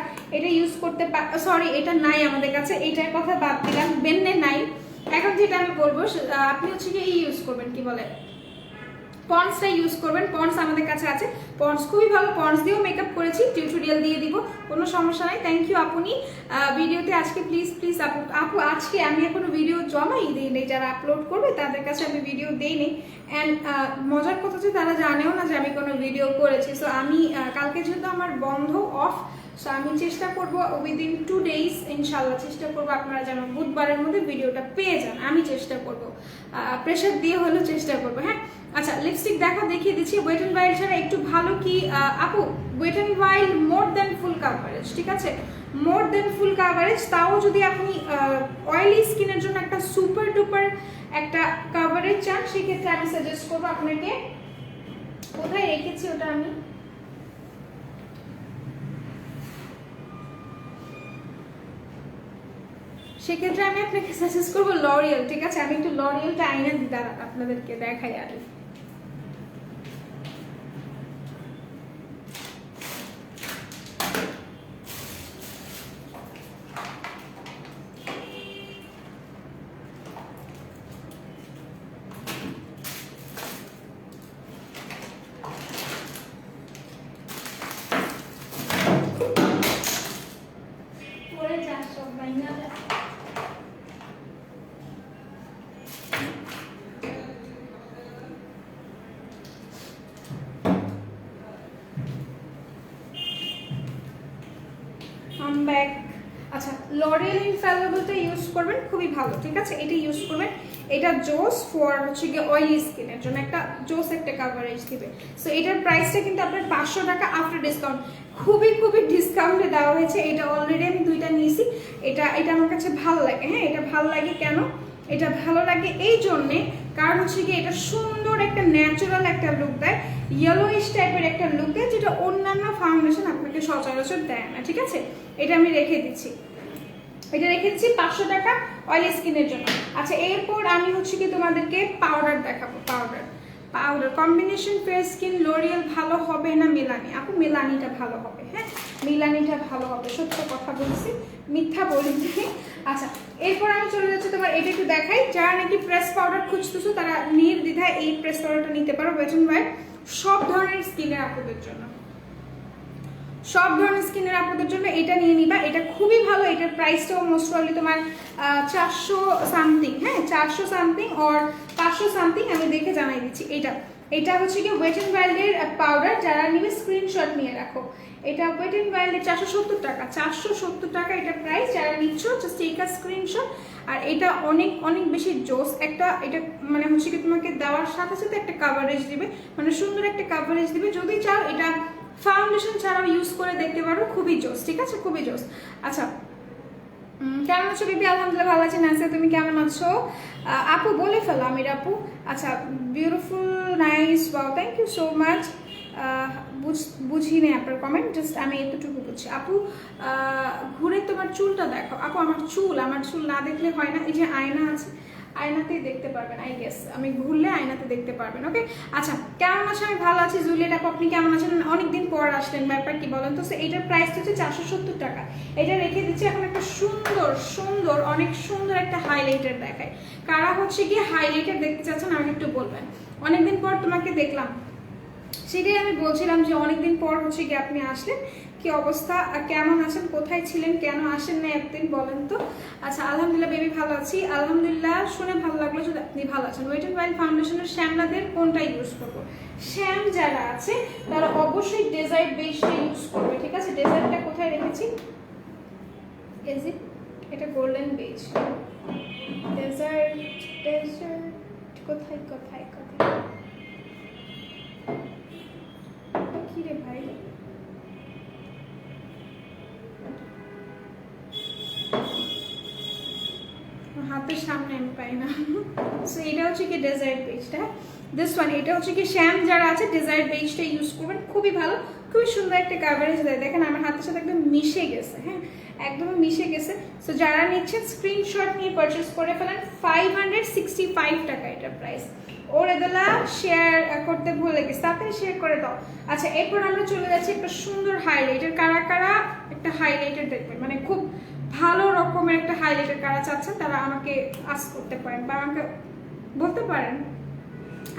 ইউজ করতে সরি এটা নাই আমাদের কাছে, এইটার কথা বাদ দিলাম, বেন্নে নাই। এখন যেটা আমি বলবো আপনি হচ্ছে কি ইউজ করবেন, কি বলে পন্ডসটা ইউজ করবেন। পন্ডস আমাদের কাছে আছে, পন্ডস খুবই ভালো, পন্ডস দিয়েও মেকআপ করেছি, টিউটোরিয়াল দিয়ে দিব, কোনো সমস্যা নাই। থ্যাংক ইউ আপনি ভিডিওতে আজকে প্লিজ প্লিজ আপু আজকে আমি এখনো ভিডিও জমাই দিই নেই, যারা আপলোড করবে তাদের কাছে আমি ভিডিও দিই নি। অ্যান্ড মজার কথা হচ্ছে তারা জানেও না যে আমি কোনো ভিডিও করেছি। সো আমি কালকে যেহেতু আমার বন্ধ অফ, সো আমি চেষ্টা করবো উইদিন 2 days ইনশাল্লাহ চেষ্টা করবো আপনারা যেন বুধবারের মধ্যে ভিডিওটা পেয়ে যান। আমি চেষ্টা করবো, প্রেশার দিয়ে হলেও চেষ্টা করবো। হ্যাঁ আচ্ছা, লিপস্টিক দেখিয়ে দিচ্ছি। ওয়েট অ্যান্ড ওয়াইল্ড ছাড়া একটু ভালো কি আপু? Wet and Wild more than full coverage, ঠিক আছে, মোর দেন ফুল কাভারেজ। তাও যদি আপনি অয়েলি স্কিনের জন্য একটা সুপার ডুপার একটা কাভারেজ চান, সেক্ষেত্রে আমি সাজেস্ট করবো আপনাকে, কোথায় রেখেছি ওটা আমি, সেক্ষেত্রে আমি আপনাকে সাজেস্ট করবো লরিয়াল, ঠিক আছে। আমি একটু লরিয়ালটা আইনা দাঁড়ান আপনাদেরকে দেখাই আর পরে যাস সব বাইনা ব্যাক। আচ্ছা, লরিয়াল ইনফ্যালিবলটা ইউজ করবেন, খুবই ভালো, ঠিক আছে, এটা ইউজ করবেন। এটা জোস ফর হচ্ছে গিয়ে অয়েলি স্কিনের জন্য একটা জোস একটা কাভারেজ দিবে। সো এটার প্রাইসটা কিন্তু আপনার 500 টাকা আফটার ডিসকাউন্ট, খুবই খুবই ডিসকাউন্টে দেওয়া হয়েছে। এটা অলরেডি আমি 2টা নিয়েছি। এটা আমার কাছে ভালো লাগে। হ্যাঁ, এটা ভালো লাগে কেন? এটা ভালো লাগে এই জন্যে, কারণ হচ্ছে কি এটা সুন্দর একটা ন্যাচারাল একটা লুক দেয়, ইয়েলোইশ টাইপের একটা লুক দেয়, যেটা অন্যান্য ফাউন্ডেশন আপনাকে সচরাচর দেয় না, ঠিক আছে। এটা আমি রেখে দিচ্ছি, এটা রেখে দিচ্ছি 500 টাকা অয়েলি স্কিনের জন্য। আচ্ছা, এরপর আমি হচ্ছে কি তোমাদেরকে পাউডার দেখাবো। Powder combination fair skin L'Oréal ভালো হবে না মিলানি? আপু মিলানিটা ভালো হবে। হ্যাঁ, মিলানিটা ভালো হবে, সত্য কথা বলছি, মিথ্যা বলিনি। আচ্ছা, এরপর আমি চলে যাচ্ছি তোমার এটা একটু দেখাই। যারা নাকি প্রেস পাউডার খুঁজতেছো তারা নির্দ্বিধায় এই প্রেস পাউডারটা নিতে পারো। ওয়েট অ্যান্ড ওয়াইল্ড সব ধরনের স্কিনের আপুদের জন্য, সব ধরনের স্কিনের আপুদের জন্য এটা নিয়ে নিবা। এটা খুবই ভালো। এটার প্রাইসটাও মোস্ট প্রবলি তোমার 400 সামথিং। হ্যাঁ, 400 সামথিং অর 500 সামথিং, আমি দেখে জানাই দিচ্ছি। এটা হচ্ছে কি ওয়েট অ্যান্ড ওয়াইল্ডের পাউডার। যারা নিবে স্ক্রিনশট নিয়ে রাখো। এটা ওয়েট অ্যান্ড ওয়াইল্ডের 470 টাকা, 470 টাকা এটা প্রাইস। যারা নিচ্ছ জাস্ট টেক আ স্ক্রিনশট। আর এটা অনেক অনেক বেশি জোস একটা, এটা মানে হচ্ছে কি তোমাকে দেওয়ার সাথে সাথে একটা কাভারেজ দিবে, মানে সুন্দর একটা কাভারেজ দিবে। যদি চাও এটা ফাউন্ডেশন ছাড়াও ইউজ করে দেখতে পারো, খুবই জোস, ঠিক আছে, খুবই জোস। আচ্ছা, কেমন আছো বিবি? আলহামদুলিল্লাহ ভালো আছি। নাসিয়া তুমি কেমন আছো? আপু বলে ফেলো আমির আপু। আচ্ছা, beautiful, nice, wow, thank you so much. বুঝি নেই আপনার কমেন্ট, জাস্ট আমি এতটুকু বুঝছি। আপু ঘুরে তোমার চুলটা দেখো। আপু আমার চুল না দেখলে হয় না, এই যে আয়না আছে, আয়নাতেই দেখতে পারবেন। আই গেস আমি ঘুরলে আয়নাতে দেখতে পারবেন। ওকে, আচ্ছা, কেমন আছো? আমি ভালো আছি। জুলিয়েট আপু আপনি কেমন আছেন? অনেকদিন পর আসলেন, ব্যাপার কি বলেন তো? এটার প্রাইস হচ্ছে 470 টাকা। এটা রেখে দিচ্ছি। এখন একটা সুন্দর সুন্দর অনেক সুন্দর একটা হাইলাইটার দেখায়। কারা হচ্ছে কি হাইলাইটার দেখতে চাচ্ছেন আমাকে একটু বলবেন। অনেকদিন পর তোমাকে দেখলাম, সেটাই আমি বলছিলাম যে অনেকদিন পর হচ্ছে কি আপনি আসলেন, কি অবস্থা, কেমন আছেন, কোথায় ছিলেন, কেন আসেন না একদিন বলেন তো? আচ্ছা, আলহামদুলিল্লাহ বেবি ভালো আছি। আলহামদুলিল্লাহ, শুনে ভালো লাগলো যদি আপনি ভালো আছেন। ওয়েট অ্যান্ড ওয়াইল্ড ফাউন্ডেশনের শ্যামলাদের কোনটা ইউজ করবো? শ্যাম যারা আছে তারা অবশ্যই ডেজার্ট বেসটা ইউজ করবে, ঠিক আছে। ডেজার্টটা কোথায় রেখেছি? এটা গোল্ডেন বেজ। ডেজার্ট কোথায় কোথায় কোথায় কি রে ভাই? হাতের সামনে আমি পাই না। সো এটা হচ্ছে কি ডেজার্ট বেজটা, দিস ওয়ান। এটা হচ্ছে কি শ্যাম যারা আছে ডেজার্ট বেজটা ইউজ করবেন, খুবই ভালো, খুবই সুন্দর একটা কাভারেজ দেয়। দেখেন আমার হাতের সাথে একদম মিশে গেছে। হ্যাঁ, একদমই মিশে গেছে। সো যারা নিচ্ছেন স্ক্রিনশট নিয়ে পারচেস করে ফেলেন। 565 টাকা এটার প্রাইস। ওর এদলা শেয়ার করতে ভুলে গেছি, তাড়াতাড়ি শেয়ার করে দাও। আচ্ছা, এরপর আমরা চলে যাচ্ছি একটা সুন্দর হাইলাইটার। কারা কারা একটা হাইলাইটার দেখবেন, মানে খুব ভালো রকমের একটা হাইলাইটার কারা চাচ্ছেন তারা আমাকে আস্ক করতে পারেন বা আমাকে বলতে পারেন।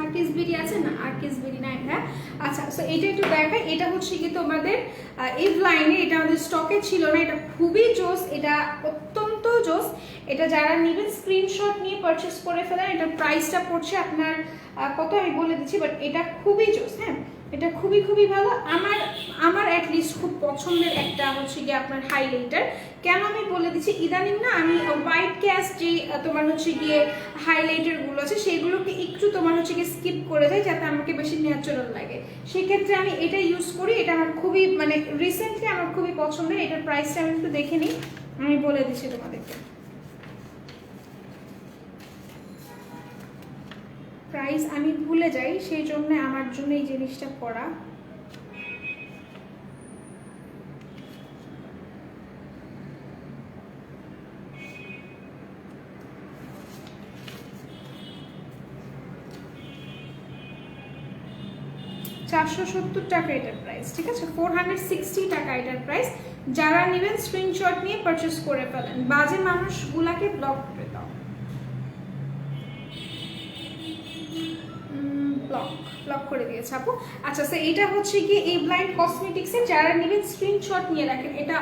আর্কিস বিডি আছে না, আর্কিস বিডি নাই, হ্যাঁ। আচ্ছা, সো এটা একটু দেখাই। এটা হচ্ছে কি তোমাদের ইভলাইনে, এটা আমাদের স্টকে ছিল না, এটা খুবই জোস, এটা অত্যন্ত জোস। এটা যারা নেবেন স্ক্রিনশট নিয়ে পারচেস করে ফেলেন। এটার প্রাইসটা পড়ছে আপনার কত আমি বলে দিচ্ছি, বাট এটা খুবই জোস, হ্যাঁ, এটা খুবই খুবই ভালো। আমার অ্যাটলিস্ট খুব পছন্দের একটা হচ্ছে গিয়ে আপনার হাইলাইটার। কেন আমি বলে দিচ্ছি, ইদানিং না আমি হোয়াইট ক্যাস্ট যে তোমার হচ্ছে গিয়ে হাইলাইটারগুলো আছে সেগুলোকে একটু তোমার হচ্ছে গিয়ে স্কিপ করে যায় যাতে আমাকে বেশি ন্যাচারাল লাগে। সেক্ষেত্রে আমি এটা ইউজ করি। এটা আমার খুবই মানে রিসেন্টলি আমার খুবই পছন্দের। এটার প্রাইসটা আমি একটু দেখে নিই, আমি বলে দিচ্ছি তোমাদেরকে। প্রাইস আমি ভুলে যাই, সেই জন্য আমার জন্য এই জিনিসটা করা। টাকা এটার প্রাইস, ঠিক আছে, 460 টাকা এটার প্রাইস। যারা নেবেন স্ক্রিনশট নিয়ে পারচেস করে ফেলেন। বাজে মানুষগুলাকে ব্লক করে দাও, ব্লক করে দিয়েছে আপু। আচ্ছা, সো এটা হচ্ছে কি এই ব্লাইন্ড কসমেটিক্সের, যারা নেবেন স্ক্রিনশট নিয়ে রাখেন। এটা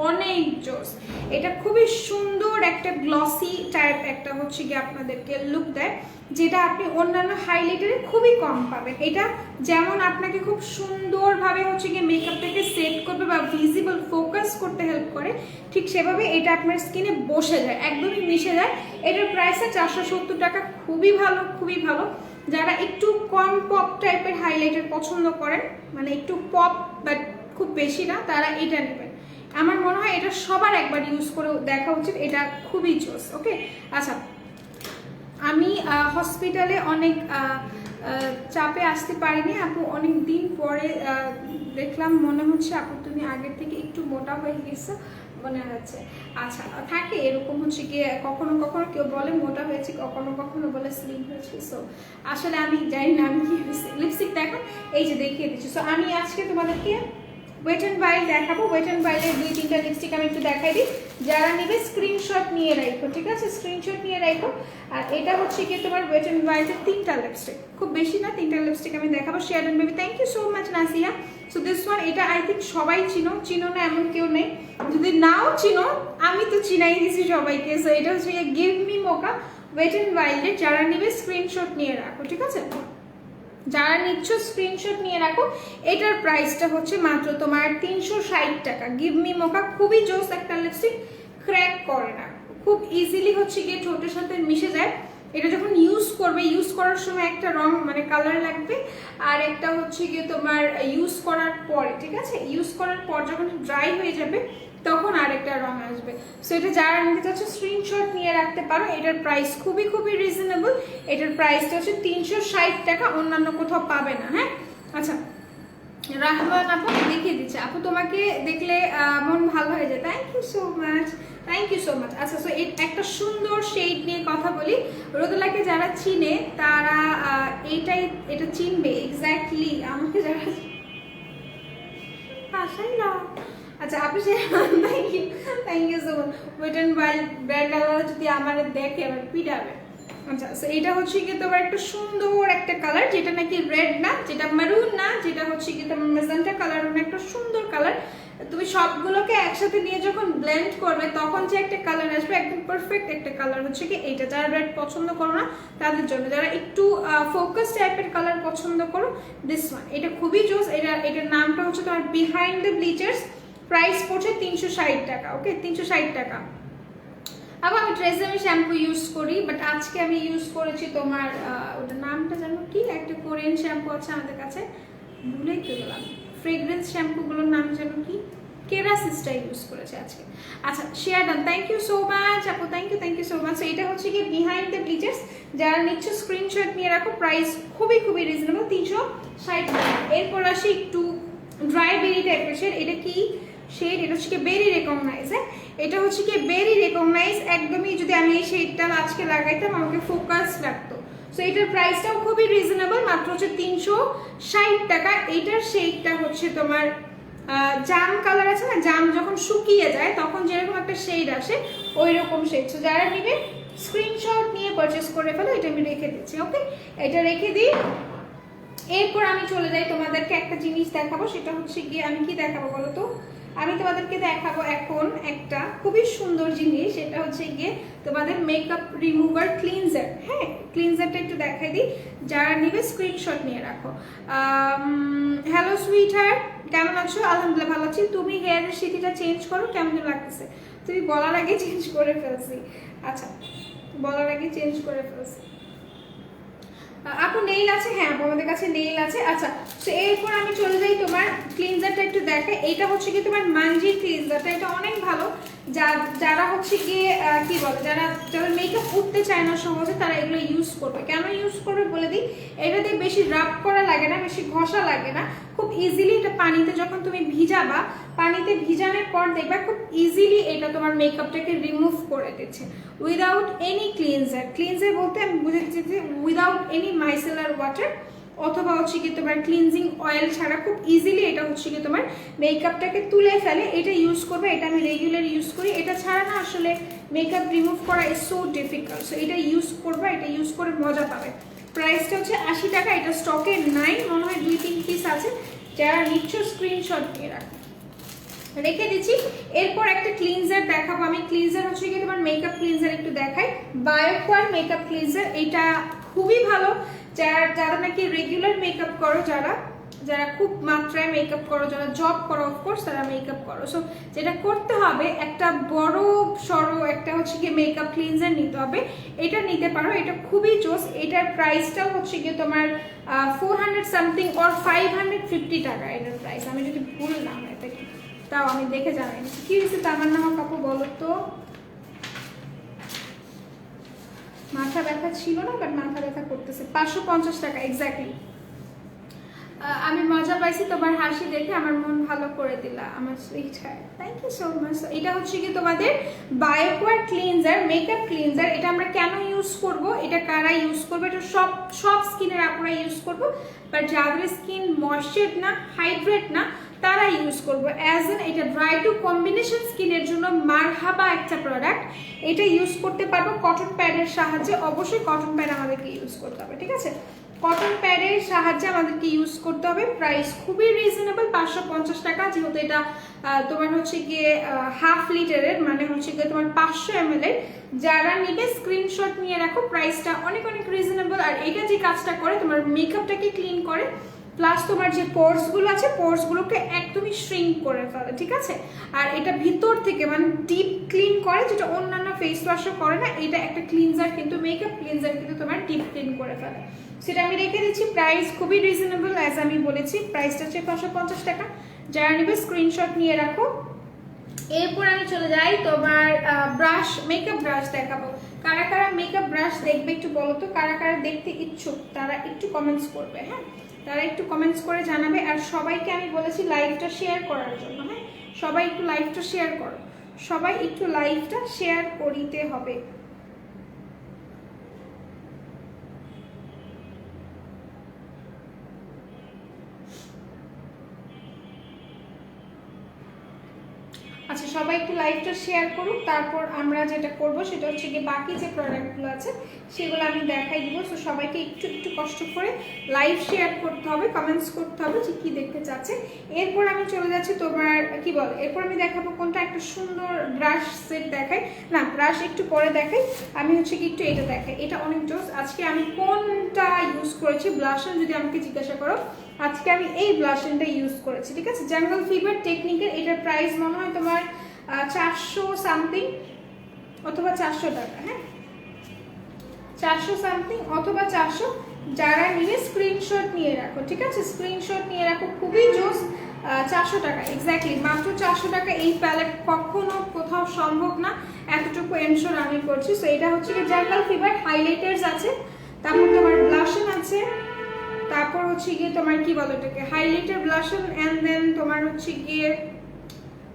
অনেক জোস, এটা খুবই সুন্দর একটা গ্লসি টাইপ একটা হচ্ছে কি আপনাদেরকে লুক দেয়, যেটা আপনি অন্যান্য হাইলাইটারে খুবই কম পাবেন। এটা যেমন আপনাকে খুব সুন্দরভাবে হচ্ছে গিয়ে মেকআপটাকে সেট করবে বা ভিজিবল ফোকাস করতে হেল্প করে, ঠিক সেভাবে এটা আপনার স্কিনে বসে যায়, একদমই মিশে যায়। এটার প্রাইসটা 470 টাকা, খুবই ভালো, খুবই ভালো। যারা একটু কম পপ টাইপের হাইলাইটার পছন্দ করেন, মানে একটু পপ বাট খুব বেশি না, তারা এটা নেবেন। আমার মনে হয় এটা সবার একবার ইউজ করে দেখা উচিত, এটা খুবই জোস। ওকে, আচ্ছা, আমি হসপিটালে অনেক চাপে আসতে পারিনি আপু, অনেক দিন পরে দেখলাম, মনে হচ্ছে আপু তুমি আগের থেকে একটু মোটা হয়ে গেছো মনে হচ্ছে। আচ্ছা, থাকে এরকম হচ্ছে গিয়ে, কখনো কখনো কেউ বলে মোটা হয়েছে, কখনো কখনো বলে স্লিম হয়েছে। সো আসলে আমি জানি না আমি কি হয়েছে। লিপস্টিক দেখো, এই যে দেখিয়ে দিচ্ছি। সো আমি আজকে তোমাদেরকে ওয়েট অ্যান্ড ওয়াইল্ড দেখাবো। ওয়েট অ্যান্ড ওয়াইল্ডের 2-3টা লিপস্টিক আমি একটু দেখাই দিই। যারা নেবে স্ক্রিনশট নিয়ে রাখো, ঠিক আছে, স্ক্রিনশট নিয়ে রাখো। আর এটা হচ্ছে কি তোমার ওয়েট অ্যান্ড ওয়াইল্ডের 3টা লিপস্টিক, খুব বেশি না, 3টা লিপস্টিক আমি দেখাবো। Share and baby, thank you so much Nasiya. So this one, এটা আই থিঙ্ক সবাই চিনো না এমন কেউ নেই, যদি নাও চিনো আমি তো চিনাই দিছি সবাইকে। সো এটা হচ্ছে give me mocha wet and ওয়াইল্ডের। যারা নেবে স্ক্রিনশট নিয়ে রাখো, ঠিক আছে, যারা নিচ্ছ স্ক্রিনশট নিয়ে রাখো। এটার প্রাইসটা হচ্ছে মাত্র তোমার 360 টাকা। গিভ মি মোকা খুবই জোস একটা লিপস্টিক, ক্র্যাক করে না, খুব ইজিলি হচ্ছে গিয়ে ঠোঁটের সাথে মিশে যায়। এটা যখন ইউজ করবে, ইউজ করার সময় একটা রং মানে কালার লাগবে, আর একটা হচ্ছে গিয়ে তোমার ইউজ করার পরে, ঠিক আছে, ইউজ করার পর যখন ড্রাই হয়ে যাবে তখন আরেকটা রং আসবে। সো এটা যারা নিতে চাচ্ছ স্ক্রিনশট নিয়ে রাখতে পারো। এটার প্রাইস খুবই খুবই রিজনেবল। এটার প্রাইসটা হচ্ছে 360 টাকা, অন্যান্য কোথাও পাবে না, হ্যাঁ। আচ্ছা, রাহমান আপু দেখিয়ে দিচ্ছে। আপু তোমাকে দেখলে মন ভালো হয়ে যায়, thank you so much, thank you so much. আচ্ছা, সো একটা সুন্দর শেড নিয়ে কথা বলি। রোদেলাকে যারা চিনে তারা এটা চিনবে এক্স্যাক্টলি। আমাকে যারা আশাই না। আচ্ছা, আপনি thank you so much. Wet and Wild brand আলাদা যদি আমার দেখে আবার পিটাবে। আচ্ছা, সো এটা হচ্ছে কি তোমার একটা সুন্দর একটা কালার, যেটা নাকি রেড না, যেটা মেরুন না, যেটা হচ্ছে কি তোমার মেজেন্টা কালার, একটা সুন্দর কালার। তুমি সবগুলোকে একসাথে নিয়ে যখন ব্লেন্ড করবে তখন যে একটা কালার আসবে, একদম পারফেক্ট একটা কালার হচ্ছে কি এইটা। যারা রেড পছন্দ করো না তাদের জন্য, যারা একটু ফোকাস টাইপের কালার পছন্দ করো, দিস ওয়ান, এটা খুবই জোস। এটার নামটা হচ্ছে তোমার বিহাইন্ড দ্য ব্লিচার্স। প্রাইস পড়ছে 360 টাকা। ওকে, 360 টাকা। আবার আমি ট্রেজামি শ্যাম্পু ইউজ করি, বাট আজকে আমি ইউজ করেছি তোমার ওটার নামটা জানো কি, একটা কোরিয়ান শ্যাম্পু আছে আমাদের কাছে, ভুলেই তো গেলাম। ফ্রেগ্রেন্স শ্যাম্পুগুলোর নাম জানো কি, কেরাসিসটা ইউজ করেছে আজকে। আচ্ছা, share done, thank you so much আপু, থ্যাংক ইউ সো মাচ। এটা হচ্ছে কি বিহাইন্ড দ্য ব্লিচার্স। যারা নিচ্ছ স্ক্রিনশট নিয়ে রাখো। প্রাইস খুবই খুবই রিজনেবল, 360 টাকা। এরপর আসি একটু ড্রাই বেরি টাইপের শেড। এটা কি শেড? এটা হচ্ছে কি বেরি রেকগনাইজ। হ্যাঁ, এটা হচ্ছে কি বেরি রেকগনাইজ। একদমই যদি আমি এই শেডটা আজকে লাগাইতাম আমাকে ফোকাস লাগতো। সো এটার প্রাইসটাও খুবই রিজনেবল, মাত্র হচ্ছে 360 টাকা। এইটার শেডটা হচ্ছে তোমার জাম কালার আছে না, জাম যখন শুকিয়ে যায় তখন যেরকম একটা শেড আসে ওই রকম শেড। সো যারা নিবে স্ক্রিনশট নিয়ে পারচেস করে ফেলো। এটা আমি রেখে দিচ্ছি, ওকে, এটা রেখে দিই। এরপর আমি চলে যাই, তোমাদেরকে একটা জিনিস দেখাবো, সেটা হচ্ছে গিয়ে আমি কি দেখাবো বলো তো? আমি তোমাদেরকে দেখাবো এখন একটা খুবই সুন্দর জিনিস, সেটা হচ্ছে গিয়ে তোমাদের মেকআপ রিমুভার ক্লিনজার। হ্যাঁ, ক্লিনজারটা একটু দেখাই দিই, যারা নিবে স্ক্রিনশট নিয়ে রাখো। হ্যালো সুইট হার্ট, কেমন আছো? আলহামদুলিল্লাহ ভালো আছি। তুমি হেয়ারের সিটিটা চেঞ্জ করো, কেমন লাগতেছে? তুমি বলার আগে চেঞ্জ করে ফেলছি। আচ্ছা, বলার আগে চেঞ্জ করে ফেলছি। আপু নেইল আছে? হ্যাঁ আপু আমাদের কাছে নেইল আছে। আচ্ছা, তো এরপর আমি চলে যাই তোমার ক্লিনজারটা একটু দেখাই। এইটা হচ্ছে কি তোমার মানজির ক্লিনজারটা, এটা অনেক ভালো। যারা হচ্ছে গিয়ে কি বলে, যারা মেকআপ উঠতে চায় না সহজে, তারা এগুলো ইউজ করবে। কেন ইউজ করবে বলে দিই, এটা দিয়ে বেশি রাব করা লাগে না, বেশি ঘষা লাগে না, খুব ইজিলি এটা পানিতে যখন তুমি ভিজাবা, পানিতে ভিজানোর পর দেখবা খুব ইজিলি এটা তোমার মেকআপটাকে রিমুভ করে দিচ্ছে উইদাউট এনি ক্লিনজার। ক্লিনজার বলতে আমি বুঝাচ্ছি যে উইদাউট এনি মাইসেলার ওয়াটার অথবা হচ্ছে কি তোমার ক্লিনজিং অয়েল ছাড়া খুব ইজিলি এটা হচ্ছে কি তোমার মেকআপটাকে তুলে ফেলে। এটা ইউজ করবে, এটা আমি রেগুলার ইউজ করি। এটা ছাড়া না আসলে মেকআপ রিমুভ করা ইজ সো ডিফিকাল্ট। সো এটা ইউজ করবে, এটা ইউজ করে মজা পাবে। প্রাইসটা হচ্ছে 80 টাকা। এটা স্টকে নাই, মনে হয় 2-3 পিস আছে। যারা নিচ্ছ স্ক্রিনশট নিয়ে রাখো, রেখে দিচ্ছি। এরপর একটা ক্লিনজার দেখাবো আমি। ক্লিনজার হচ্ছে কি তোমার মেকআপ ক্লিনজার একটু দেখাই, বায়োকোয়ার মেকআপ ক্লিনজার। এটা খুবই ভালো যারা নাকি রেগুলার মেকআপ করো, যারা খুব মাত্রায় মেকআপ করো, যারা জব করো, অফকোর্স তারা মেকআপ করো। সো যেটা করতে হবে, একটা বড় সড়ো একটা হচ্ছে গিয়ে মেকআপ ক্লিনজার নিতে হবে। এটা নিতে পারো, এটা খুবই জোস। এটার প্রাইসটাও হচ্ছে গিয়ে তোমার 400 সামথিং অর 550 টাকা এটার প্রাইস, আমি যদি ভুল না হয়। এটা কি তাও আমি দেখে জানাই কি হয়েছে। তার নাম কাপু বলো তো? মাথা ব্যথা ছিল না, বাট মাথা ব্যথা করতেছে। 550 টাকা এক্স্যাক্টলি। আমি মজা পাইছি তোমার হাসি দেখে, আমার মন ভালো করে দিলা আমার sweetheart, thank you so much. এটা হচ্ছে কি তোমাদের বায়োকোয়ার ক্লিনজার, মেকআপ ক্লিনজার। এটা আমরা কেন ইউজ করব, এটা কারা ইউজ করবে? এটা সব স্কিনের আপনারা ইউজ করবো, বাট যাদের স্কিন ময়েশ্চার না, হাইড্রেট না, তারা ইউজ করবো। অ্যাজ এন এটা ড্রাই টু কম্বিনেশন স্কিনের জন্য মারহাবা একটা প্রোডাক্ট। এটা ইউজ করতে পারবো কটন প্যাডের সাহায্যে। অবশ্যই কটন প্যাড আমাদেরকে ইউজ করতে হবে, ঠিক আছে? কটন প্যাডের সাহায্যে আমাদেরকে ইউজ করতে হবে। প্রাইস খুবই রিজনেবল, 550 টাকা। যেহেতু এটা তোমার হচ্ছে গিয়ে হাফ লিটারের, মানে হচ্ছে গিয়ে তোমার 500 ml এর। যারা নিবে স্ক্রিনশট নিয়ে রাখো, প্রাইসটা অনেক অনেক রিজনেবল। আর এটা যে কাজটা করে, তোমার মেকআপটাকে ক্লিন করে, প্লাস তোমার যে পোর্সগুলো আছে, পোর্সগুলোকে একদমই শ্রিঙ্ক করে ফেলে, ঠিক আছে? আর এটা ভিতর থেকে মানে ডিপ ক্লিন করে, যেটা অন্যান্য ফেস ওয়াশও করে না। এটা একটা ক্লিনজার, কিন্তু মেকআপ ক্লিনজার কিন্তু তোমার ডিপ ক্লিন করে ফেলে। সেটা আমি রেখে দিচ্ছি। প্রাইস খুবই রিজনেবল, অ্যাজ আমি বলেছি। প্রাইসটা হচ্ছে 550 টাকা। যারা নেবে স্ক্রিনশট নিয়ে রাখো। এরপর আমি চলে যাই তোমার ব্রাশ, মেকআপ ব্রাশ দেখাবো। কারা কারা মেকআপ ব্রাশ দেখবে একটু বলো তো? কারা কারা দেখতে ইচ্ছুক তারা একটু কমেন্টস করবে। হ্যাঁ, তারা একটু কমেন্টস করে জানাবে। আর সবাইকে আমি বলেছি লাইভটা শেয়ার করার জন্য। হ্যাঁ, সবাই একটু লাইভটা শেয়ার করো, সবাই একটু লাইভটা শেয়ার করিতে হবে। আচ্ছা, সবাই একটু লাইভটা শেয়ার করুক। তারপর আমরা যেটা করব সেটা হচ্ছে গিয়ে বাকি যে প্রোডাক্টগুলো আছে সেগুলো আমি দেখাই দিব। সো সবাইকে একটু একটু কষ্ট করে লাইভ শেয়ার করতে হবে, কমেন্টস করতে হবে যে কি দেখতে চাচ্ছে। এরপর আমি চলে যাচ্ছি তোমার কি বলে, এরপর আমি দেখাবো কোনটা একটা সুন্দর ব্রাশ সেট দেখাই। না, ব্রাশ একটু পরে দেখাই। আমি হচ্ছে কি একটু এটা দেখাই, এটা অনেক জোস। আজকে আমি কোনটা ইউজ করেছি ব্লাশন যদি আমাকে জিজ্ঞাসা করো, আজকে আমি এই ব্লাশনটা ইউজ করেছি, ঠিক আছে? জঙ্গল ফিভার টেকনিকের। এটার প্রাইস মনে হয় তোমার 400 সামথিং অথবা 400 টাকা। হ্যাঁ, 400 সামথিং অথবা 400। যারা নিলে স্ক্রিনশট নিয়ে রাখো, ঠিক আছে? স্ক্রিনশট নিয়ে রাখো, খুবই জোস। 400 টাকা এক্স্যাক্টলি, মাত্র 400 টাকা। এই প্যালেট কখনো কোথাও সম্ভব না, এতটুকু এনশোর আমি করছি। সো এটা হচ্ছে কি জঙ্গল ফিভার হাইলাইটার্স আছে, তারপর তোমার ব্লাশন আছে, তারপর হচ্ছে গিয়ে তোমার কি বলো এটাকে, হাইলাইটার, ব্লাশন, এন্ড দেন তোমার হচ্ছে গিয়ে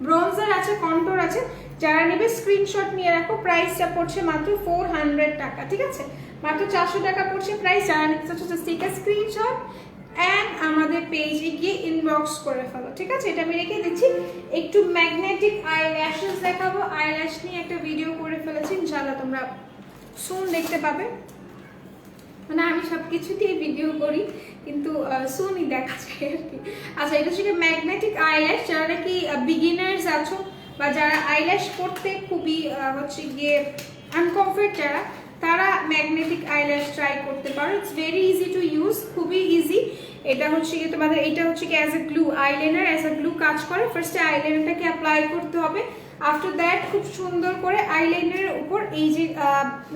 ব্রোঞ্জার আছে, কন্ট্যুর আছে। যারা নেবে স্ক্রিনশট নিয়ে রাখো। প্রাইসটা পড়ছে মাত্র 400 টাকা, ঠিক আছে? মাত্র 400 টাকা পড়ছে প্রাইস। যারা নিতে চাচ্ছ just take a screenshot and আমাদের পেজে গিয়ে ইনবক্স করে ফেলো, ঠিক আছে? এটা আমি রেখে দিচ্ছি। একটু ম্যাগনেটিক আইল্যাশেস দেখাবো, আইল্যাশ নিয়ে একটা ভিডিও করে ফেলেছি, ইনশাআল্লাহ তোমরা সুন দেখতে পাবে। মানে আমি সব কিছুতেই ভিডিও করি, কিন্তু সুনই দেখা যায় আর কি। আচ্ছা, এটা হচ্ছে ম্যাগনেটিক আইল্যাশ। যারা নাকি বিগিনার্স আছো বা যারা আইল্যাশ করতে খুবই হচ্ছে গিয়ে আনকমফর্ট যারা, তারা ম্যাগনেটিক আইল্যাশ ট্রাই করতে পারো। It's very easy to use, খুবই ইজি। এটা হচ্ছে কি তোমাদের, এটা হচ্ছে কি as a glue, eyeliner as a glue কাজ করে। ফার্স্টে আইলাইনারটাকে অ্যাপ্লাই করতে হবে, আফটার দ্যাট খুব সুন্দর করে আইলাইনারের উপর এই যে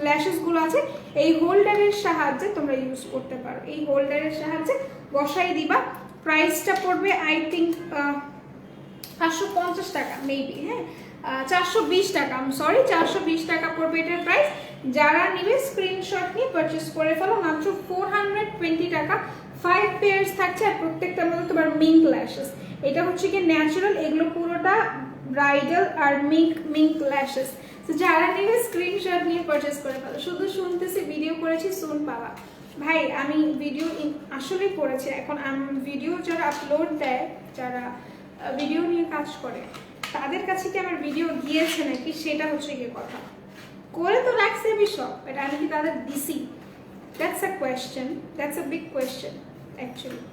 ল্যাশেসগুলো আছে এই হোল্ডারের সাহায্যে তোমরা ইউজ করতে পারো। এই হোল্ডারের সাহায্যে বসাই দিবা। প্রাইসটা পড়বে আই থিঙ্ক 550 টাকা মেবি, হ্যাঁ 420 টাকা, সরি 420 টাকা পড়বে এটার প্রাইস। যারা নিবে স্ক্রিনশট নিয়ে পারচেস করে ফেলো, মাত্র 420 টাকা। 5 পেয়ার্স থাকছে, আর প্রত্যেকটার মধ্যে তোমার মিঙ্ক ল্যাশেস। এটা হচ্ছে কি ন্যাচারাল, এগুলো পুরোটা ব্রাইডাল আর মিঙ্ক ল্যাশেস। তো যারা নিবে স্ক্রিনশট নিয়ে পারচেস করে ফেলো। শুধু শুনতেছি ভিডিও করেছি, শুন পাওয়া ভাই, আমি ভিডিও আসলে করেছি। এখন ভিডিও যারা আপলোড দেয়, যারা ভিডিও নিয়ে কাজ করে, তাদের কাছে কি আমার ভিডিও গিয়েছে নাকি, সেটা হচ্ছে গিয়ে কথা। করে তো রাখছে আমি সব, বাট আমি কি তাদের দিছি? That's a question, that's a big question actually.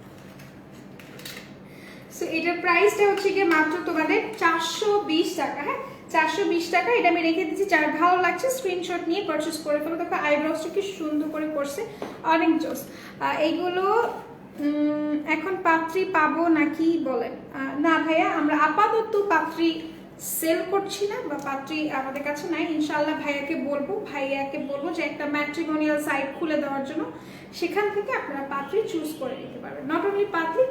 So এটার প্রাইসটা হচ্ছে গিয়ে মাত্র তোমাদের 420 টাকা, হ্যাঁ 420 টাকা। এটা আমি রেখে দিচ্ছি, যার ভালো লাগছে স্ক্রিনশট নিয়ে পারচেস করে ফেলো। দেখো আইব্রোসটা কি সুন্দর করে করছে, অনেক জোস। এইগুলো এখন পাত্রী পাবো নাকি বলেন? না ভাইয়া, আমরা আপাতত পাত্রী সেল করছি না, বা পাত্রী আমাদের কাছে নাই। ইনশাআল্লাহ ভাইয়াকে বলবো যে একটা ম্যাট্রিমোনিয়াল সাইট খুলে দেওয়ার জন্য, সেখান থেকে আপনারা পাত্রী চুজ করে নিতে পারবেন। নট অনলি পাত্রী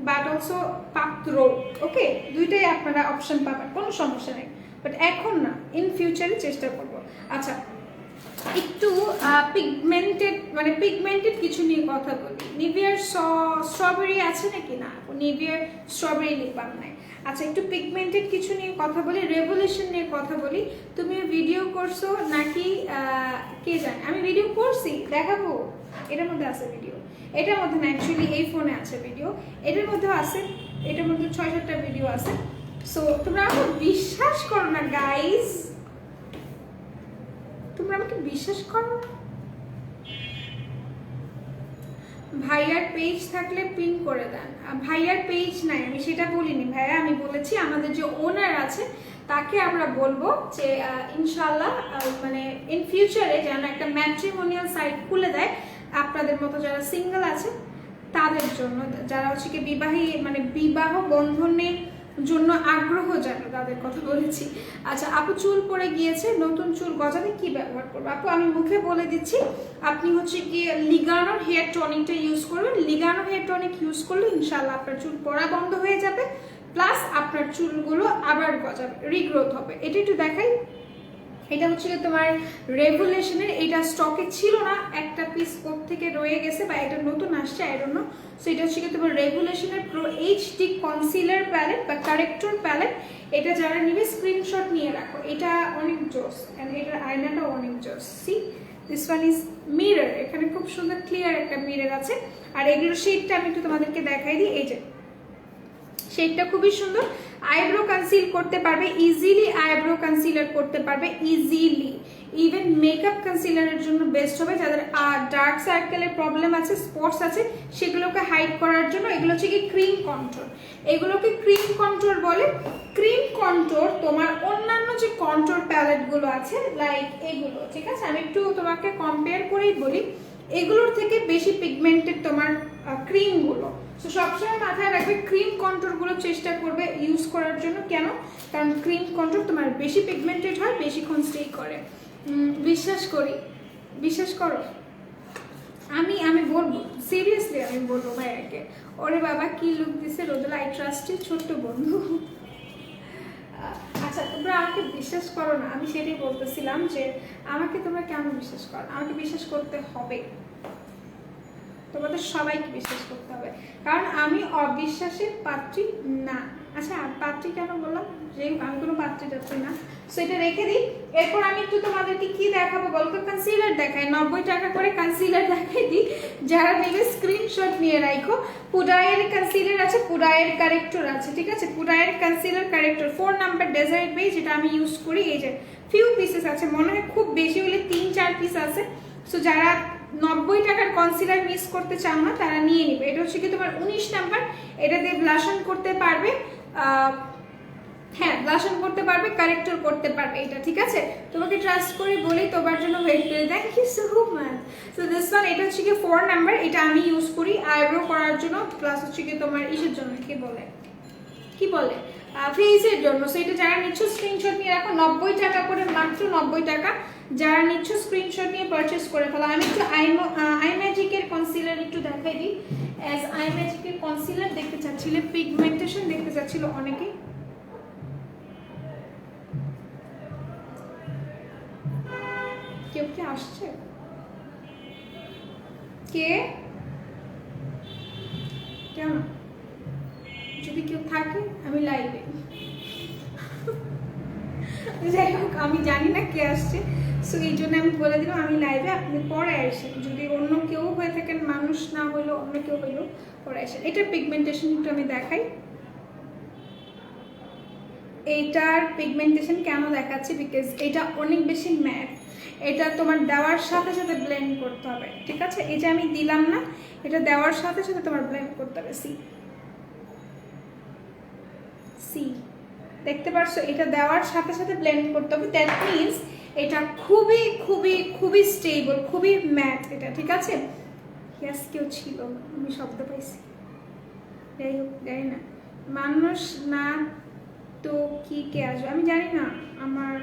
বাট অলসো পাত্র, ওকে, দুইটাই আপনারা অপশন পাবেন, কোনো সমস্যা নেই। বাট এখন না, ইন ফিউচারে চেষ্টা করব। আচ্ছা, একটু পিগমেন্টেড কিছু নিয়ে কথা বলি। নিভিয়ার স্ট্রবেরি আছে নাকি? না, নিভিয়ার স্ট্রবেরি লিপ বাম নাই। আচ্ছা, একটু পিগমেন্টেড কিছু নিয়ে কথা বলি, রেভলিউশন নিয়ে কথা বলি। তুমি ভিডিও করছো নাকি কে জানে? আমি ভিডিও করছি, দেখাবো। এটার মধ্যে আছে ভিডিও, এটার মধ্যে না, অ্যাকচুয়ালি এই ফোনে আছে ভিডিও, এটার মধ্যেও আছে, এটার মধ্যে 6-7টা ভিডিও আছে। সো তোমরা আমাকে বিশ্বাস করো না গাইজ, তোমরা আমাকে বিশ্বাস করো না। ভাইয়ার পেজ থাকলে পিন করে দেন। ভাইয়ার পেজ নাই, আমি সেটা বলিনি ভাইয়া, আমি বলেছি আমাদের যে ওনার আছে তাকে আমরা বলবো যে ইনশাল্লাহ মানে ইন ফিউচারে যেন একটা ম্যাট্রিমোনিয়াল সাইট খুলে দেয় আপনাদের মতো যারা সিঙ্গেল আছে তাদের জন্য, যারা হচ্ছে কি বিবাহ বন্ধনের জন্য আগ্রহ জানো, তাদের কথা বলেছি। আচ্ছা আপু, চুল পড়ে গিয়েছে, নতুন চুল গজাতে কি ব্যবহার করবো? আপু আমি মুখে বলে দিচ্ছি, আপনি হচ্ছে কি লিগানোর হেয়ার টনিকটা ইউজ করবেন। লিগানো হেয়ার টনিক ইউজ করলে ইনশাআল্লাহ আপনার চুল পড়া বন্ধ হয়ে যাবে, প্লাস আপনার চুলগুলো আবার গজাবে, রিগ্রোথ হবে। এটা একটু দেখাই। এটা হচ্ছে তোমার রেভলিউশনের, এটা স্টকে ছিল না, একটা পিস কোথ থেকে রয়ে গেছে বা এটা নতুন আসছে, আই ডোন্ট নো। সো এটা হচ্ছে তোমার রেভলিউশনের প্রো এইচডি কনসিলার প্যালেট বা কারেক্টর প্যালেট। এটা যারা নিবে স্ক্রিনশট নিয়ে রাখো, এটা অনেক জোস, এন্ড এটার আয়নাটাও অনেক জোস। C this one is mirror, এখানে খুব সুন্দর ক্লিয়ার একটা মিরর আছে। আর এগুলোর শেডটা আমি একটু তোমাদেরকে দেখাই দিই। এই যে শেডটা খুবই সুন্দর, আইব্রো কনসিল করতে পারবে ইজিলি, আইব্রো কনসিলার করতে পারবে ইজিলি, ইভেন মেকআপ কনসিলারের জন্য বেস্ট হবে। যাদের ডার্ক সার্কেলের প্রবলেম আছে, স্পটস আছে, সেগুলোকে হাইড করার জন্য। এগুলো হচ্ছে কি ক্রিম কন্ট্রোল, এগুলোকে ক্রিম কন্ট্রোল বলে। ক্রিম কন্ট্রোল তোমার অন্যান্য যে কন্ট্রোল প্যালেটগুলো আছে লাইক এগুলো, ঠিক আছে, আমি একটু তোমাকে কম্পেয়ার করেই বলি, এগুলোর থেকে বেশি পিগমেন্টেড তোমার ক্রিমগুলো। সো সবসময় মাথায় রাখবে ক্রিম কন্ট্রোলগুলো চেষ্টা করবে ইউজ করার জন্য। কেন? কারণ ক্রিম কন্ট্রোল তোমার বেশি পিগমেন্টেড হয়, বেশিক্ষণ স্টে করে। বিশ্বাস করো, আমি বলবো সিরিয়াসলি, আমি বলবো ভাইয়াকে, ওরে বাবা কি লুক দিছে রোদেলা, আই ট্রাস্ট ইউ, ছোট্ট বন্ধু। আচ্ছা তোমরা আমাকে বিশ্বাস করো না, আমি সেটাই বলতেছিলাম যে আমাকে তোমরা কেন বিশ্বাস করো? আমাকে বিশ্বাস করতে হবে, তোমাদের সবাইকে বিশ্বাস করতে হবে, কারণ আমি অবিশ্বাসের পাত্রী না। আচ্ছা পাত্রী কেন বললাম, যে আমি কোনো পাত্রী যাচ্ছি না, সো এটা রেখে দিই। এরপর আমি একটু তোমাদেরকে কি দেখাবো বলতো, কনসিলার দেখাই, 90 টাকা করে কনসিলার দেখাই দিই। যারা নেবে স্ক্রিনশট নিয়ে রাখো। পুডায়ের কনসিলার আছে, পুডায়ের কারেক্টর আছে, ঠিক আছে, পুডায়ের concealer corrector 4 number desert base, যেটা আমি ইউজ করি। এই যে ফিউ পিসেস আছে, মনে হয় খুব বেশি হলে 3-4 পিস আছে। সো যারা 90 টাকার কনসিলার মিস করতে চাও না তারা নিয়ে নিবে। এটা হচ্ছে কি তোমার 19 নাম্বার, এটা দিয়ে ব্লাশ অন করতে পারবে, হ্যাঁ ব্লাশ অন করতে পারবে, কারেক্টর করতে পারবে এটা, ঠিক আছে। তোমাকে ট্রাস্ট করে বলি তোমার জন্য ওয়েট করে, thank you so much. So this one, এটা হচ্ছে কি 4 নাম্বার, এটা আমি ইউজ করি আইব্রো করার জন্য, প্লাস হচ্ছে কি তোমার ইসের জন্য, কি বলে ফেসের জন্য। সো এটা যারা নিচ্ছ স্ক্রিনশট নিয়ে রাখো, 90 টাকা করে, মাত্র 90 টাকা। যারা নিচ্ছ স্ক্রিনশট নিয়ে পারচেস করে ফেলো। আমি একটু আই ম্যাজিকের কনসিলার একটু দেখাই দিই। অ্যাজ আই ম্যাজিকের কনসিলার দেখতে চাচ্ছিলে, পিগমেন্টেশন দেখতে চাচ্ছিল অনেকে। কেউ কি আসছে? কে? কেন? যদি কেউ থাকে আমি লাইভে। যাই হোক, আমি জানি না কে আসছে, সো এই জন্য আমি বলে দিলাম আমি লাইভে, আপনি পরে আসেন। যদি অন্য কেউ হয়ে থাকেন, মানুষ না হইলেও অন্য কেউ হইলেও পরে আসেন। এটার পিগমেন্টেশন একটু আমি দেখাই। এইটার পিগমেন্টেশন কেন দেখাচ্ছি, বিকজ এটা অনেক বেশি ম্যাট। এটা তোমার দেওয়ার সাথে সাথে ব্লেন্ড করতে হবে, ঠিক আছে। এই যে আমি দিলাম না, এটা দেওয়ার সাথে সাথে তোমার ব্লেন্ড করতে হবে। সি দেখতে পারছো, এটা দেওয়ার সাথে সাথে ব্লেন্ড করতে হবে। দ্যাট মিনস এটা খুবই খুবই খুবই স্টেবল, খুবই ম্যাট এটা, ঠিক আছে। ইয়াস, কেউ ছিল, আমি শব্দ পাইছি। যাই হোক, জানি না মানুষ না তো কি কে আসবে আমি জানি না। আমার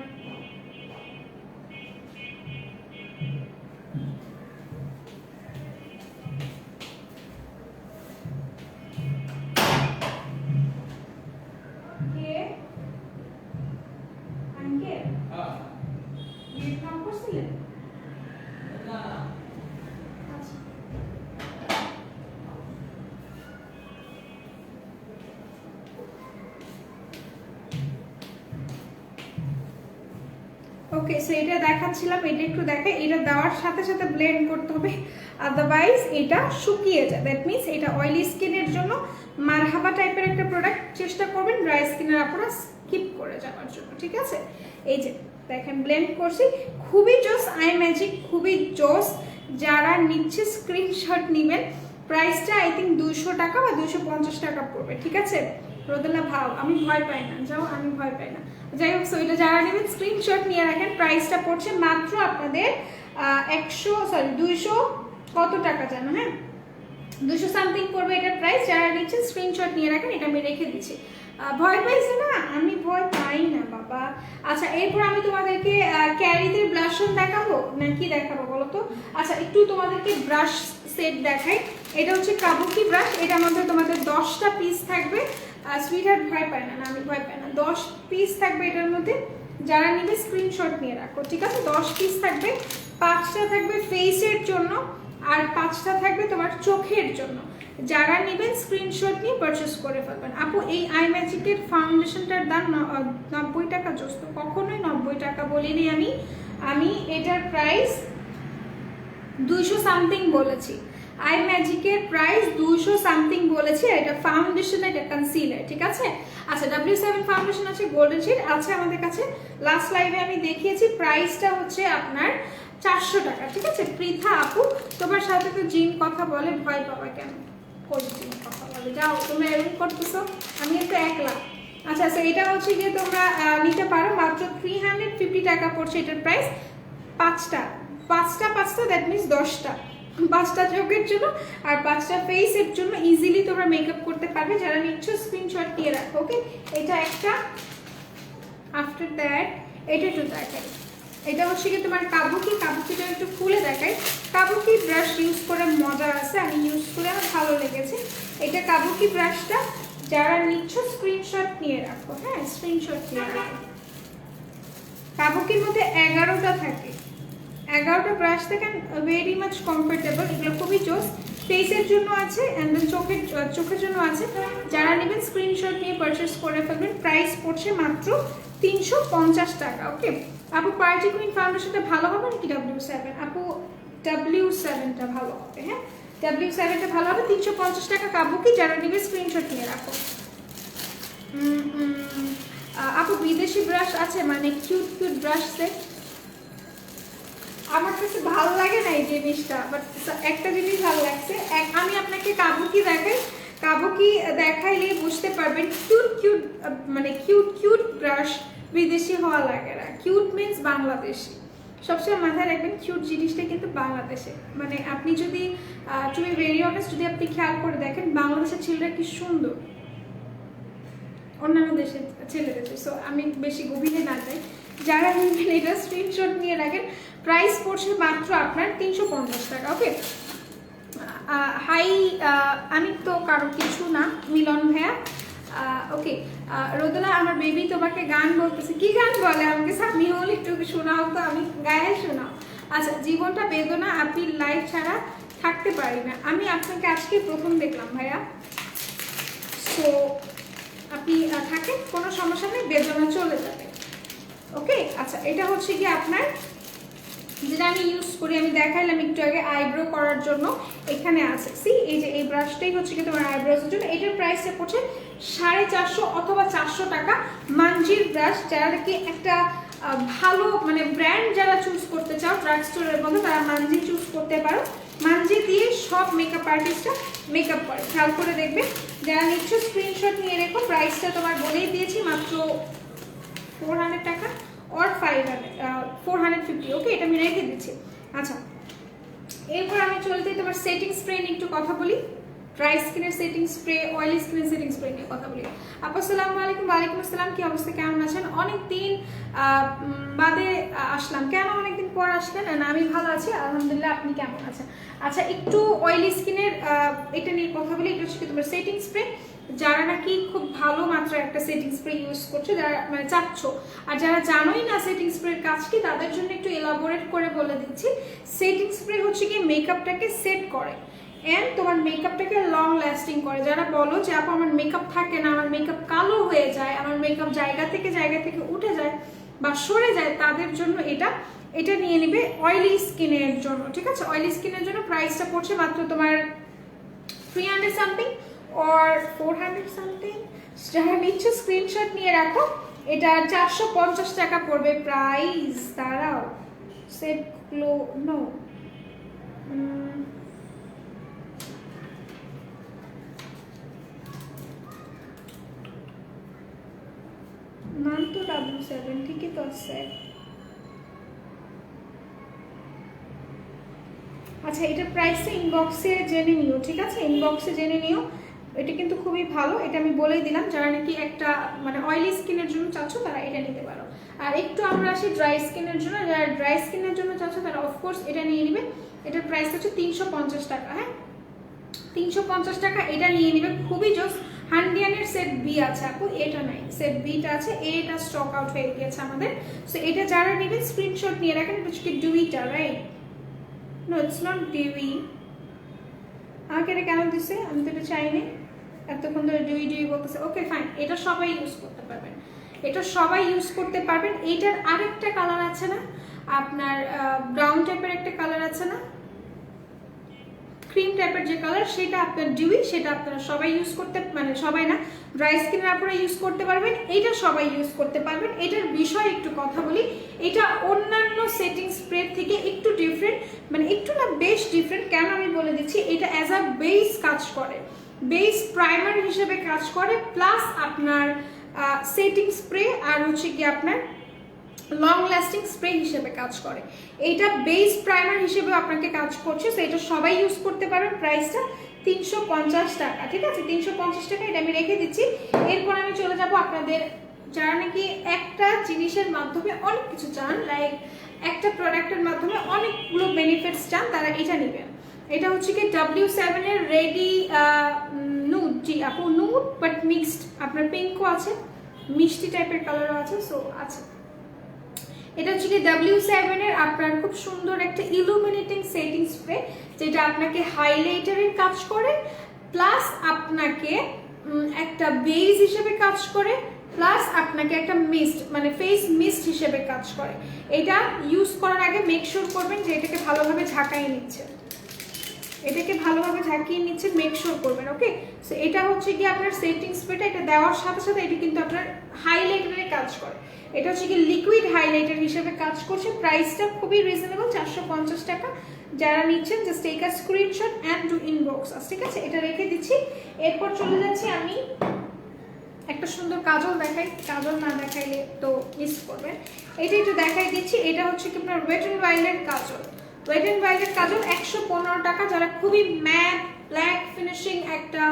ওকে, সো এটা দেখাচ্ছিলাম, এটা একটু দেখাই। এটা দেওয়ার সাথে সাথে ব্লেন্ড করতে হবে, আদারওয়াইজ এটা শুকিয়ে যায়। দ্যাট মিনস এটা অয়েলি স্কিনের জন্য মারহাবা টাইপের একটা প্রোডাক্ট চেষ্টা করবেন, ড্রাই স্কিনের আপনারা স্কিপ করে যাওয়ার জন্য, ঠিক আছে। এই যে দেখেন ব্লেন্ড করছি, খুবই জোস আই ম্যাজিক, খুবই জোস। যারা নিচ্ছে স্ক্রিনশট নেবেন। প্রাইসটা আই থিঙ্ক 200 টাকা বা 250 টাকা পড়বে, ঠিক আছে। রোদেলা ভাও, আমি ভয় পাই না, যাও আমি ভয় পাই না। যাই হোক, সো এটা যারা নেবেন স্ক্রিনশট নিয়ে রাখেন। প্রাইসটা পড়ছে মাত্র আপনাদের 200 কত টাকা জানো, হ্যাঁ 200 সামথিং পড়বে এটার প্রাইস। যারা নিচ্ছেন স্ক্রিনশট নিয়ে রাখেন, এটা আমি রেখে দিচ্ছি। ভয় পাইছে না? আমি ভয় পাই না বাবা। আচ্ছা, এরপর আমি তোমাদেরকে ক্যারিদের ব্লাশন দেখাবো না কি দেখাবো বলো তো। আচ্ছা, একটু তোমাদেরকে ব্রাশ সেট দেখাই। এটা হচ্ছে কাবুকি ব্রাশ, এটার মধ্যে তোমাদের 10টা পিস থাকবে। সুইটহার্ট ভয় পায় না, আমি ভয় পাই না। 10 পিস থাকবে এটার মধ্যে। যারা নিবে স্ক্রিনশট নিয়ে রাখো, ঠিক আছে। 10 পিস থাকবে, 5টা থাকবে ফেসের জন্য আর 5টা থাকবে তোমার চোখের জন্য। যারা নেবেন স্ক্রিনশট নিয়ে পারচেস করে ফেলবেন। আপু, এই আই ম্যাজিকের ফাউন্ডেশনটার দাম 90 টাকা জোস্ত, কখনোই 90 টাকা বলিনি আমি এটার প্রাইস 200 সামথিং বলেছি। আই ম্যাজিকের প্রাইস 200 সামথিং বলেছি। এটা ফাউন্ডেশন, এটা কনসিলার, ঠিক আছে। আচ্ছা, W7 ফাউন্ডেশন আছে, গোল্ডেন শেড আছে আমাদের কাছে। লাস্ট লাইভে আমি দেখিয়েছি, প্রাইসটা হচ্ছে আপনার 400 টাকা, ঠিক আছে। পৃথা আপু, তোমার সাথে তো জিন কথা বলে, ভয় পাবা কেন? কোন জিন কথা বলে? যাও, তোমরা এরকম করতেছো, আমি তো একলা। আচ্ছা, এটা হচ্ছে গিয়ে তোমরা নিতে পারো, মাত্র 350 টাকা পড়ছে এটার প্রাইস। 5টা দ্যাট মিনস 10টা, 5টা চোখের জন্য আর 5টা ফেসের জন্য। ইজিলি তোমরা মেকআপ করতে পারবে। যারা নিচ্ছ স্ক্রিনশট দিয়ে রাখো, ওকে। এটা একটা। আফটার দ্যাট এটা একটু দেখাই। এটা হচ্ছে কি তোমার কাবুকিটা একটু খুলে দেখাই। কাবুকি ব্রাশ ইউজ করে মজা আছে, আমি ইউজ করে আমার ভালো লেগেছে। এটা কাবুকি ব্রাশটা যারা নিচ্ছ স্ক্রিনশট নিয়ে রাখো, হ্যাঁ স্ক্রিনশট নিয়ে রাখো। কাবুকির মধ্যে 11টা থাকে, 11টা ব্রাশ দেখেন, ভেরি মাচ কমফোর্টেবল। এগুলো খুবই জোস। ফেসের জন্য আছে অ্যান্ড দেন চোখের জন্য আছে। যারা নেবেন স্ক্রিনশট নিয়ে পারচেস করে ফেলবেন। প্রাইস পড়ছে মাত্র 350 টাকা। ওকে আপু পার্টি কুইন ফাউন্ডেশনটা ভালো হবে নাকি W7? আপু W7টা ভালো হবে। হ্যাঁ W7টা ভালো হবে। 350 টাকা কাবুকি। যারা নেবে স্ক্রিনশট নিয়ে রাখো। আপু বিদেশি ব্রাশ আছে মানে কিউট কিউট ব্রাশ সেট? আমার কাছে ভালো লাগে না এই জিনিসটা, বাট একটা জিনিস ভালো লাগছে। আমি আপনাকে কাবুকি দেখাই, কাবুকি দেখাইলে বুঝতে পারবেন কিউট কিউট মানে কিউট কিউট ব্রাশ বিদেশি হওয়া লাগে না। Cute means Bangladeshi. সবসময় মাথায় রাখবেন কিউট জিনিসটা কিন্তু বাংলাদেশে। মানে আপনি যদি টু বি ভেরি অনেস্ট, যদি আপনি খেয়াল করে দেখেন বাংলাদেশের ছেলেরা কি সুন্দর অন্যান্য দেশের ছেলেদের। সো আমি বেশি গভীরে না যাই। যারা নেবেন এটা স্ক্রিনশট নিয়ে রাখেন। প্রাইস পড়ছে মাত্র আপনার 350 টাকা। ওকে হাই আমি তো কারো কিছু না মিলন ভাইয়া। ওকে রোদনা আমার বেবি তোমাকে গান বলতেছে। কি গান বলে আমাকে সামিউল একটু শোনাও তো, আমি গায়ে শোনাও। আচ্ছা জীবনটা বেদনা, আপনি লাইফ ছাড়া থাকতে পারি না। আমি আপনাকে আজকে প্রথম দেখলাম ভাইয়া। সো আপনি থাকেন, কোনো সমস্যা নেই, বেদনা চলে যাবে। ওকে আচ্ছা এটা হচ্ছে কি আপনার যেটা আমি ইউজ করি, আমি দেখাইলাম একটু আগে আইব্রো করার জন্য। এখানে আছে সি এই যে এই ব্রাশটাই হচ্ছে কি তোমার আইব্রোজের জন্য। এটার প্রাইসটা পড়ছে 450 অথবা 400 টাকা। মানজির ব্রাশ, যারা কি একটা ভালো মানে ব্র্যান্ড যারা চুজ করতে চাও ড্রাগ স্টোরের মধ্যে, তারা মানজি চুজ করতে পারো। মানজি দিয়ে সব মেকআপ আর্টিস্টরা মেকআপ করে, খেয়াল করে দেখবে। যারা নিচ্ছ স্ক্রিনশট নিয়ে রেখো। প্রাইসটা তোমার বলেই দিয়েছি মাত্র 400 টাকা or 450। ওকে এটা আমি রেখে দিচ্ছি। আচ্ছা এরপর আমি চলতে তোমার সেটিং স্প্রে নিয়ে একটু কথা বলি। ড্রাই স্কিনের সেটিং স্প্রে, অয়েলি স্কিনের সেটিং স্প্রে নিয়ে কথা বলি। আপু আসসালামু আলাইকুম। ওয়ালাইকুম আসসালাম। কি অবস্থা, কেমন আছেন? অনেক দিন বাদে আসলাম। কেন অনেকদিন পর আসলেন? আমি ভালো আছি আলহামদুলিল্লাহ, আপনি কেমন আছেন? আচ্ছা একটু অয়েলি স্কিনের এটা নিয়ে কথা বলি। এটা হচ্ছে তোমার সেটিং স্প্রে। যারা নাকি খুব ভালো মাত্রায় একটা সেটিং স্প্রে ইউজ করছে, যারা মানে চাচ্ছ, আর যারা জানোই না সেটিং স্প্রের কাজ কি, তাদের জন্য একটু এলাবোরেট করে বলে দিচ্ছি। সেটিং স্প্রে হচ্ছে কি মেকআপটাকে সেট করে এন্ড তোমার মেকআপটাকে লং লাস্টিং করে। যারা বলো যে আপু আমার মেকআপ থাকে না, আমার মেকআপ কালো হয়ে যায়, আমার মেকআপ জায়গা থেকে উঠে যায় বা সরে যায়, তাদের জন্য এটা নিয়ে নিবে অয়েলি স্কিনের জন্য। ঠিক আছে অয়েলি স্কিনের জন্য প্রাইসটা পড়ছে মাত্র তোমার 300 সামথিং or 400 সামথিং। যারা নিচ্ছ স্ক্রিনশট নিয়ে রাখো। এটা 450 টাকা পড়বে প্রাইস। দাঁড়াও সেট গ্লো নো নাম তো W7 ঠিকই তো আছে। আচ্ছা এটার প্রাইসটা ইনবক্সে জেনে নিও। ঠিক আছে ইনবক্সে জেনে নিও। এটা কিন্তু খুবই ভালো, এটা আমি বলেই দিলাম। যারা নাকি একটা মানে অয়েলি স্কিনের জন্য চাচ্ছ তারা এটা নিতে পারো। আর একটু আমরা আসি ড্রাই স্কিনের জন্য। যারা ড্রাই স্কিনের জন্য চাচ্ছ তারা অফকোর্স এটা নিয়ে নিবে। এটার প্রাইস হচ্ছে 350 টাকা। হ্যাঁ 350 টাকা এটা নিয়ে নিবে। খুবই জোস। হান্ডিয়ানের সেট বি আছে আপু, এটা নাই, সেট বিটা আছে, এটা স্টক আউট হয়ে গিয়েছে আমাদের। সো এটা যারা নেবেন স্ক্রিনশট নিয়ে রাখেন। এটা হচ্ছে কি ডুইটা, right? No it's not dewy. আমাকে এটা কেন দিছে? আমি তো এটা চাইনি। এতক্ষণ ধরে ডুই বলতেছে। ওকে ফাইন, এটা সবাই ইউজ করতে পারবেন, এটা সবাই ইউজ করতে পারবেন। এইটার আরেকটা কালার আছে না আপনার, ব্রাউন টাইপের একটা কালার আছে না, ক্রিম টাইপের যে কালার, সেটা আপনার ডিউই, সেটা আপনারা সবাই ইউজ করতে, মানে সবাই না, ড্রাই স্কিনের আপনারা ইউজ করতে পারবেন। এটা সবাই ইউজ করতে পারবেন। এটার বিষয়ে একটু কথা বলি। এটা অন্যান্য সেটিং স্প্রে থেকে একটু ডিফারেন্ট, মানে একটু না বেশ ডিফারেন্ট। কেন আমি বলে দিচ্ছি, এটা অ্যাজ আ বেস কাজ করে, বেস প্রাইমার হিসেবে কাজ করে, প্লাস আপনার সেটিং স্প্রে আর হচ্ছে কি আপনার লং লাস্টিং স্প্রে হিসেবে কাজ করে। এইটা বেস প্রাইমার হিসেবে আপনাকে কাজ করছে। তো এটা সবাই ইউজ করতে পারবেন। প্রাইসটা 350 টাকা। ঠিক আছে 350 টাকা এটা আমি রেখে দিচ্ছি। এরপর আমি চলে যাব আপনাদের যারা নাকি একটা জিনিসের মাধ্যমে অনেক কিছু চান, লাইক একটা প্রোডাক্টের মাধ্যমে অনেকগুলো বেনিফিটস চান, তারা এটা নেবেন। এটা হচ্ছে কি W7 এর রেডি নুড। জি আপু নুড বাট মিক্সড, আপনার পিঙ্কও আছে, মিষ্টি টাইপের কালারও আছে। সো আচ্ছা এটা হচ্ছে কি W7 এর আপনার খুব সুন্দর একটা ইলুমিনেটিং সেটিং স্প্রে, যেটা আপনাকে হাইলাইটারের কাজ করে, প্লাস আপনাকে একটা বেজ হিসেবে কাজ করে, প্লাস আপনাকে একটা মিস্ট মানে ফেস মিস্ট হিসেবে কাজ করে। এটা ইউজ করার আগে মেক শিওর করবেন যে এটাকে ভালোভাবে ঝাঁকাই নিচ্ছে, এটাকে ভালোভাবে ঝাঁকিয়ে নিচ্ছে, মেক শিওর করবেন। ওকে, সো এটা হচ্ছে কি আপনার সেটিং স্প্রেটা, এটা দেওয়ার সাথে সাথে এটা কিন্তু আপনার হাইলাইটারের কাজ করে। এটা হচ্ছে কি লিকুইড হাইলাইটার হিসেবে কাজ করছে। প্রাইসটা খুবই রিজনেবল, 450 টাকা। যারা নিচ্ছেন just take a screenshot and do inbox us, ঠিক আছে? এটা রেখে দিচ্ছি। এরপর চলে যাচ্ছি আমি একটা সুন্দর কাজল দেখাই, কাজল না দেখাইলে তো মিস করবেন। এটা একটু দেখাই দিচ্ছি। এটা হচ্ছে কি আপনার ওয়েট অ্যান্ড ওয়াইল্ডের কাজল। ওয়েট অ্যান্ড ওয়াইল্ডের কাজল 115 টাকা। যারা খুবই ম্যাট ব্ল্যাক ফিনিশিং একটা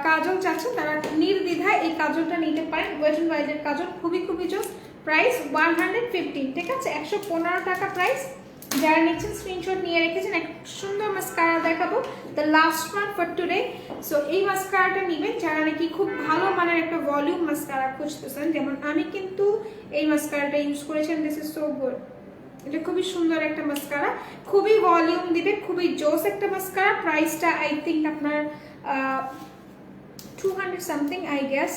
কাজল চাচ্ছেন তারা নির্দ্বিধায় এই কাজলটা নিতে পারেন। ওয়েট অ্যান্ড ওয়াইল্ডের কাজল খুবই খুবই জোস। প্রাইস 115, ঠিক আছে? 115 টাকা প্রাইস। যারা নিচ্ছেন স্ক্রিনশট নিয়ে রেখেছেন। এক সুন্দর মাস্কারা দেখাবো, the last one for today. So এই মাস্কারাটা নেবেন যারা নাকি খুব ভালো মানের একটা ভলিউম মাস্কারা খুঁজতেছেন, যেমন আমি কিন্তু এই মাস্কারাটা ইউজ করেছেন। This is so good. এটা খুবই সুন্দর একটা মাস্কারা, খুবই ভলিউম দিবে, খুবই জোস একটা মাস্কারা। প্রাইসটা আই থিঙ্ক আপনার 200 সামথিং আই গেস,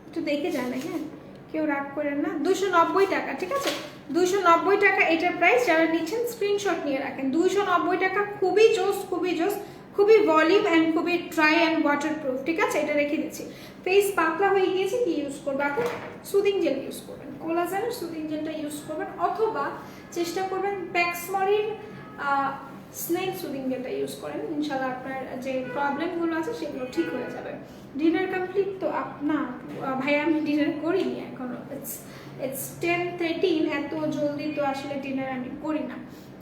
একটু দেখে জানে, হ্যাঁ কেউ রাগ করেন না। 290 টাকা, ঠিক আছে? 290 টাকা এটার প্রাইস। যারা নিচ্ছেন স্ক্রিনশট নিয়ে রাখেন। 290 টাকা, খুবই জোস, খুবই জোস, খুবই ভলিউম অ্যান্ড খুবই ড্রাই অ্যান্ড ওয়াটারপ্রুফ, ঠিক আছে? এটা রেখে দিচ্ছি। ফেস পাতলা হয়ে গিয়েছে, কি ইউজ করবো আপনি? সুদিং জেল ইউজ করবেন, কোলাজেনের সুদিং জেলটা ইউজ করবেন, অথবা চেষ্টা করবেন প্যাক্সমরির স্নেক সুদিং জেলটা ইউজ করেন। ইনশাল্লাহ আপনার যে প্রবলেমগুলো আছে সেগুলো ঠিক হয়ে যাবে। ডিনার কমপ্লিট তো আপনার? ভাই আমি ডিনার করিনি এখনো, ইটস 10:13, এত জলদি তো আসলে ডিনার আমি করি না।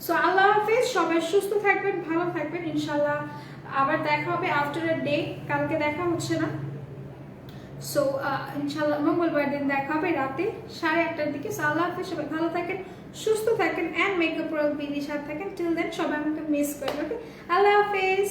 সো আল্লাহ হাফেজ, সবাই সুস্থ থাকবেন, ভালো থাকবেন। ইনশাল্লাহ আবার দেখা হবে আফটার আ ডে। কালকে দেখা হচ্ছে না, সো ইনশাল্লাহ মঙ্গলবার দিন দেখা হবে রাতে 1:30টার দিকে। সো আল্লাহ হাফেজ, সবাই ভালো থাকেন, সুস্থ থাকেন, অ্যান্ড মেকআপ বিদির সাথে থাকেন। টিল দেন সবাই আমাকে মিস করেন। ওকে, আল্লাহ হাফেজ।